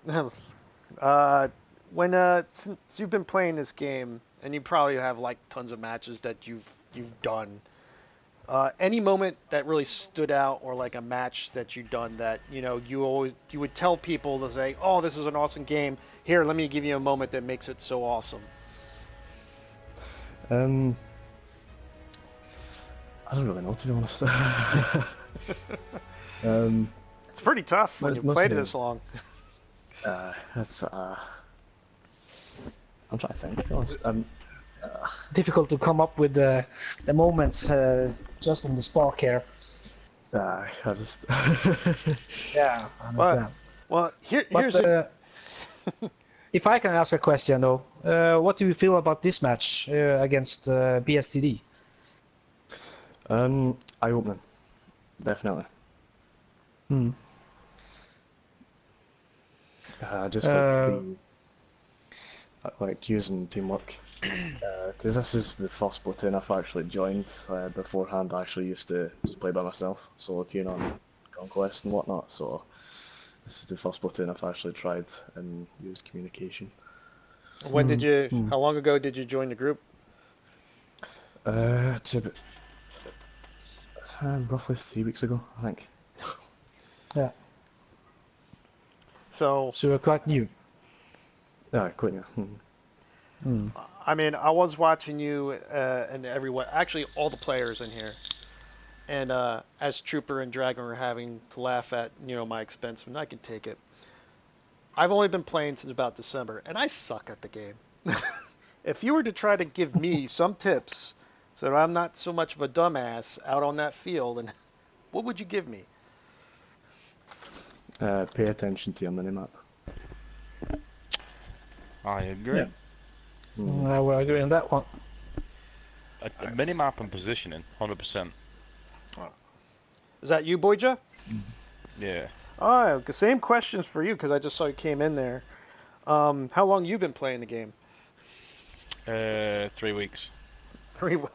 Since you've been playing this game, and you probably have like tons of matches that you've done, any moment that really stood out, or like a match that you've done that you would tell people to say, "Oh, this is an awesome game. Here, let me give you a moment that makes it so awesome." I don't really know, to be honest. It's pretty tough when you played it this long. I'm trying to think, to be honest. Difficult to come up with the moments just on the spark here. I just... Yeah, I understand. Well, here's if I can ask a question though, what do you feel about this match against BSTD? Eye-opening, definitely. like using teamwork. Because this is the first platoon I've actually joined. Beforehand, I actually used to just play by myself, solo queuing on Conquest and whatnot. So this is the first platoon I've actually tried and used communication. When did you? How long ago did you join the group? To roughly 3 weeks ago, I think. Yeah. So you're quite new. Yeah, quite. Yeah. I mean, I was watching you and everyone, actually all the players in here, and as Trooper and Dragon were having to laugh at my expense, and I can take it. I've only been playing since about December, and I suck at the game. If you were to try to give me some tips so that I'm not so much of a dumbass out on that field, and what would you give me? Pay attention to your minimap. I agree. Yeah. I will agree on that one. A minimap and positioning, 100%. Is that you, Boyja? Yeah. Oh, same questions for you because I just saw you came in there. How long you been playing the game? 3 weeks.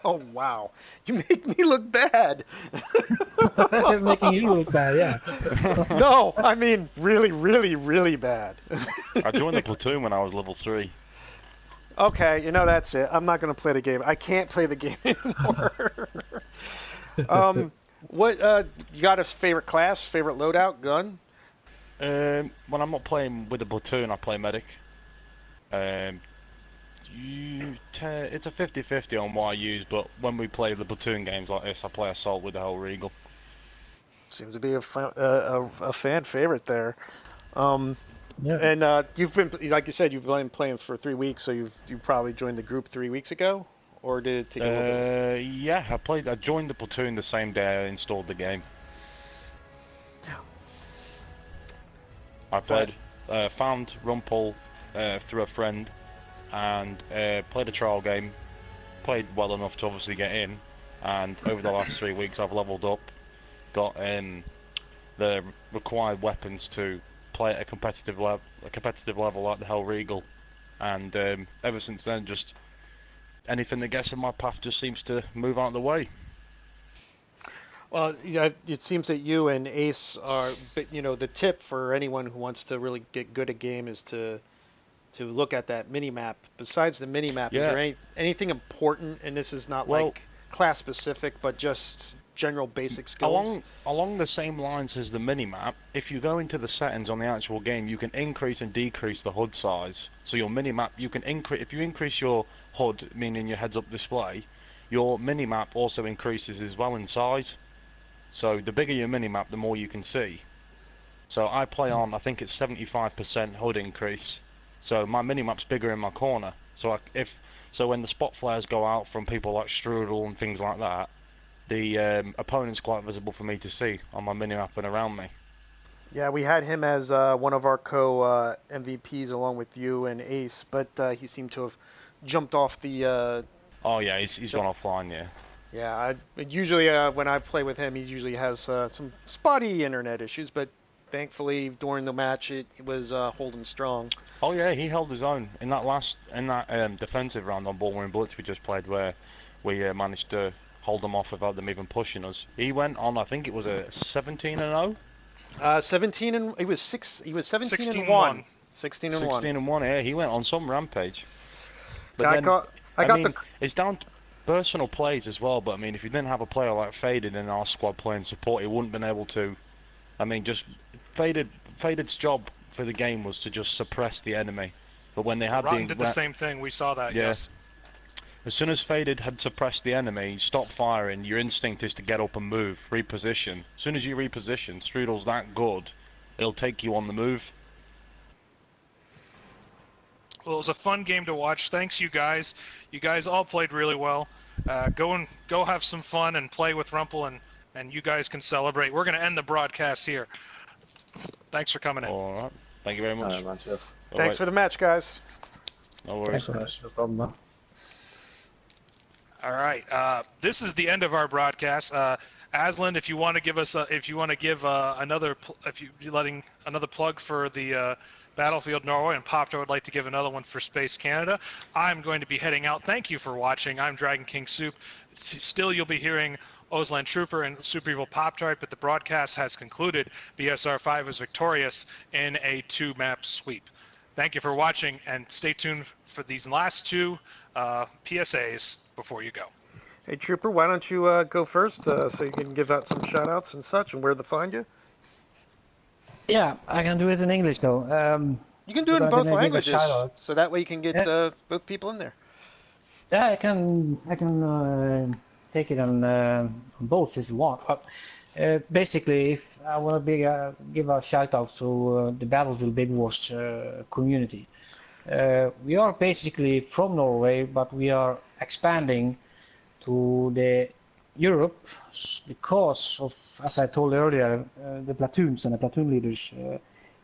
Oh, wow. You make me look bad. Making you look bad, yeah. No, I mean really, really, really bad. I joined the platoon when I was level 3. Okay, that's it. I'm not going to play the game. I can't play the game anymore. What you got a favorite class, favorite loadout, gun? When I'm not playing with the platoon, I play medic. It's a 50-50 on what I use, but when we play the platoon games like this, I play assault with the whole Regal. Seems to be a fan favorite there. Yeah. And you've been, like you said, you've been playing for 3 weeks, so you probably joined the group 3 weeks ago, or did it take a little bit? Yeah, I joined the platoon the same day I installed the game. I played, found Rumpel through a friend, and played a trial game. Played well enough to obviously get in, and over the last 3 weeks I've leveled up, got the required weapons to play at a competitive level like the Hell Regal, and ever since then, just anything that gets in my path just seems to move out of the way. Well, yeah, it seems that you and Ace are, the tip for anyone who wants to really get good at game is to look at that mini map. Besides the mini map, is there anything important? And this is not like class specific, but just general basic skills. Along the same lines as the mini map, if you go into the settings on the actual game, you can increase and decrease the HUD size. So your mini map, you can increase if you increase your HUD, meaning your heads-up display, your mini map also increases as well in size. So the bigger your mini map, the more you can see. So I play on, I think it's 75% HUD increase. So my minimap's bigger in my corner. So when the spot flares go out from people like Strudel and things like that, the opponent's quite visible for me to see on my minimap and around me. Yeah, we had him as one of our co-MVPs along with you and Ace, but he seemed to have jumped off the... Oh yeah, he's gone offline, yeah. Yeah, usually when I play with him, he usually has some spotty internet issues, but thankfully during the match it was holding strong. Oh yeah, he held his own in that defensive round on Ballroom Blitz we just played, where we managed to hold them off without them even pushing us. He went on, I think it was a 17-0. 17 and he was 17 16 and 1. 16 and 1. 16 and 1. Yeah, he went on some rampage. But I mean, it's down to personal plays as well. But I mean, if you didn't have a player like Faded in our squad playing support, he wouldn't been able to. I mean, just Faded's job for the game was to just suppress the enemy. But when they had Rotten did the same thing. We saw that. Yeah. Yes. As soon as Faded had suppressed the enemy, stop firing, your instinct is to get up and move, reposition. As soon as you reposition, Strudel's that good, it'll take you on the move. Well, it was a fun game to watch. Thanks, you guys. You guys all played really well. Go have some fun and play with Rumpel, and you guys can celebrate. We're going to end the broadcast here. Thanks for coming in. All right. Thank you very much. Thanks for the match, guys. No worries. No problem, man. All right. This is the end of our broadcast. Aslan, if you want to give us, another, if you're letting another plug for the Battlefield Norway, and Popto would like to give another one for Space Canada. I'm going to be heading out. Thank you for watching. I'm Dragon King Soup. Still, you'll be hearing Ozlan Trooper and Super Evil Pop-Tart, but the broadcast has concluded. BSR5 is victorious in a 2-map sweep. Thank you for watching, and stay tuned for these last two PSAs before you go. Hey, Trooper, why don't you go first so you can give out some shout-outs and such and where to find you? Yeah, I can do it in English though. You can do it in I'm both gonna give a languages, shout out. so that way you can get Yeah. both people in there. Yeah, I can take it on both if you want. Basically, if I want to give a shout out to the Battlefield Big Wars community. We are basically from Norway, but we are expanding to the Europe because of, as I told earlier, the platoons and the platoon leaders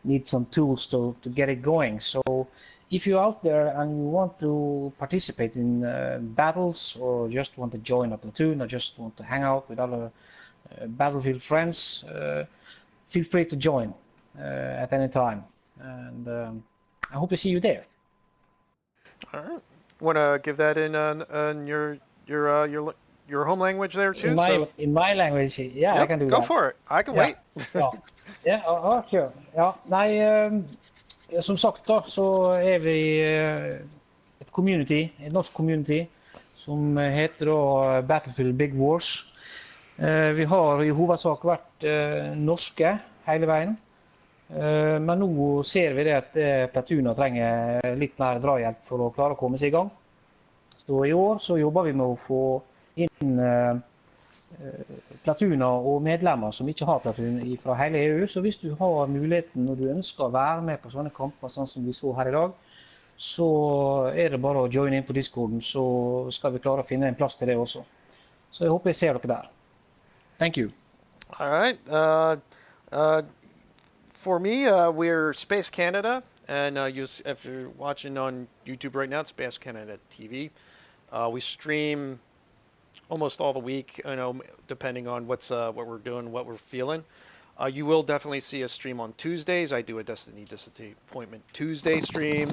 need some tools to get it going. So if you're out there and you want to participate in battles, or just want to join a platoon, or just want to hang out with other Battlefield friends, feel free to join at any time. And I hope to see you there. All right. Want to give that in your home language there too? In my language, yeah, yep, I can do go that. Go for it. I can wait. Ja, sure. Ja, nei, som sagt da, så er vi et community, et norsk community, som heter da Battlefield Big Wars. Vi har i hovedsak vært norske hele veien. Men nå ser vi det at platuner trenger litt mer drahjelp for å klare å komme seg i gang. Så i år så jobber vi med å få inn platuner og medlemmer som ikke har platun fra hele EU. Så hvis du har muligheten og du ønsker å være med på sånne kamper sånn som vi så her i dag, så er det bare å joine inn på Discorden, så skal vi klare å finne en plass til det også. Så jeg håper jeg ser dere der. Thank you. All right. For me, we're Space Canada, and if you're watching on YouTube right now, it's Space Canada TV. We stream almost all the week, depending on what we're doing, what we're feeling. You will definitely see us stream on Tuesdays. I do a Destiny Disappointment Tuesday stream,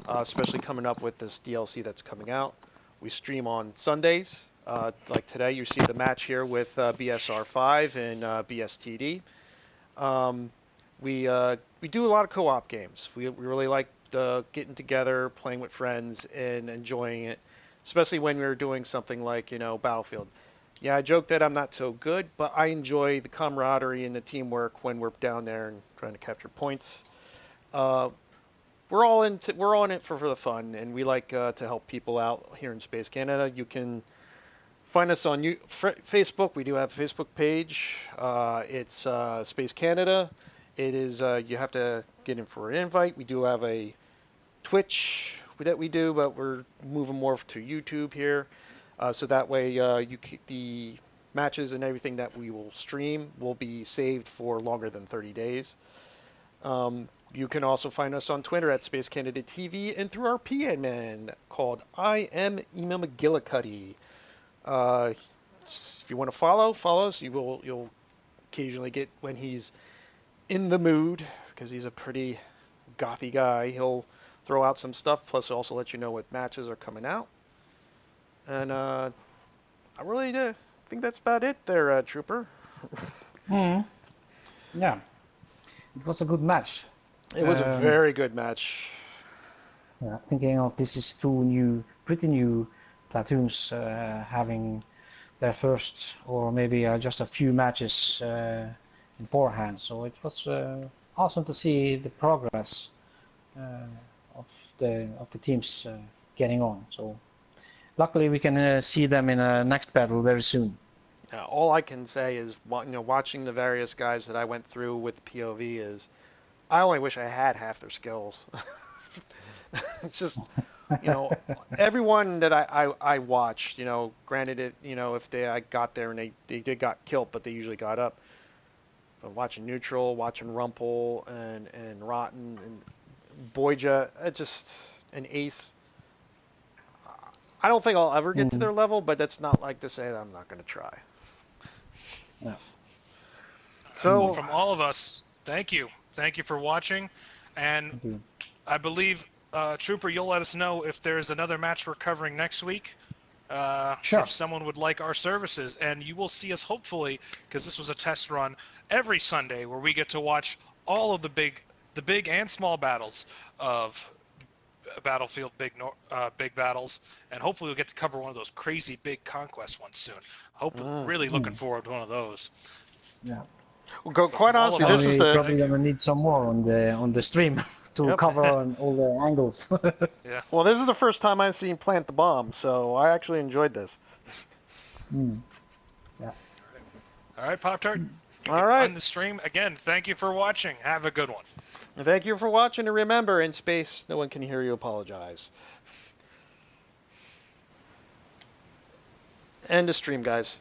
especially coming up with this DLC that's coming out. We stream on Sundays. Like today, you see the match here with BSR5 and BSTD. We do a lot of co-op games. We really like getting together, playing with friends, and enjoying it. Especially when we're doing something like, Battlefield. Yeah, I joke that I'm not so good, but I enjoy the camaraderie and the teamwork when we're down there and trying to capture points. We're all in it for the fun, and we like to help people out here in Space Canada. You can find us on Facebook. We do have a Facebook page. It's Space Canada. It is you have to get in for an invite. We do have a Twitch that we do, but we're moving more to YouTube here, so that way the matches and everything that we will stream will be saved for longer than 30 days. You can also find us on Twitter at Space Canada TV and through our PN man called I am Ema McGillicuddy. If you want to follow us. You'll occasionally get when he's in the mood, because he's a pretty gothy guy. He'll throw out some stuff, plus also let you know what matches are coming out. And I really think that's about it there, Trooper. Yeah, it was a good match. It was a very good match. Yeah, thinking of this is two pretty new platoons having their first, or maybe just a few matches in forehand. So it was awesome to see the progress of the teams getting on. So luckily we can see them in a next battle very soon. All I can say is, watching the various guys that I went through with POV is, I only wish I had half their skills. It's just, everyone that I watched, granted it, if I got there and they did got killed, but they usually got up. But watching Neutral, watching Rumpel and Rotten and Boyja, just an ace. I don't think I'll ever get to their level, but that's not like to say that I'm not going to try. No. So well, from all of us, thank you for watching. And Thank you. I believe, Trooper, you'll let us know if there's another match we're covering next week. Sure. If someone would like our services, and you will see us hopefully, because this was a test run, every Sunday where we get to watch all of the big and small battles of Battlefield, big battles, and hopefully we'll get to cover one of those crazy big conquest ones soon. Really looking forward to one of those. Yeah. Well, But quite from all of honestly, this us, is We the probably thank you. gonna need some more on the stream to Yep. cover on all the angles. Yeah. well, this is the first time I've seen Plant the Bomb, so I actually enjoyed this. Yeah. All right, Pop Tart. All right. On the stream again. Thank you for watching. Have a good one. Thank you for watching, and remember, in space, no one can hear you apologize. End of stream, guys.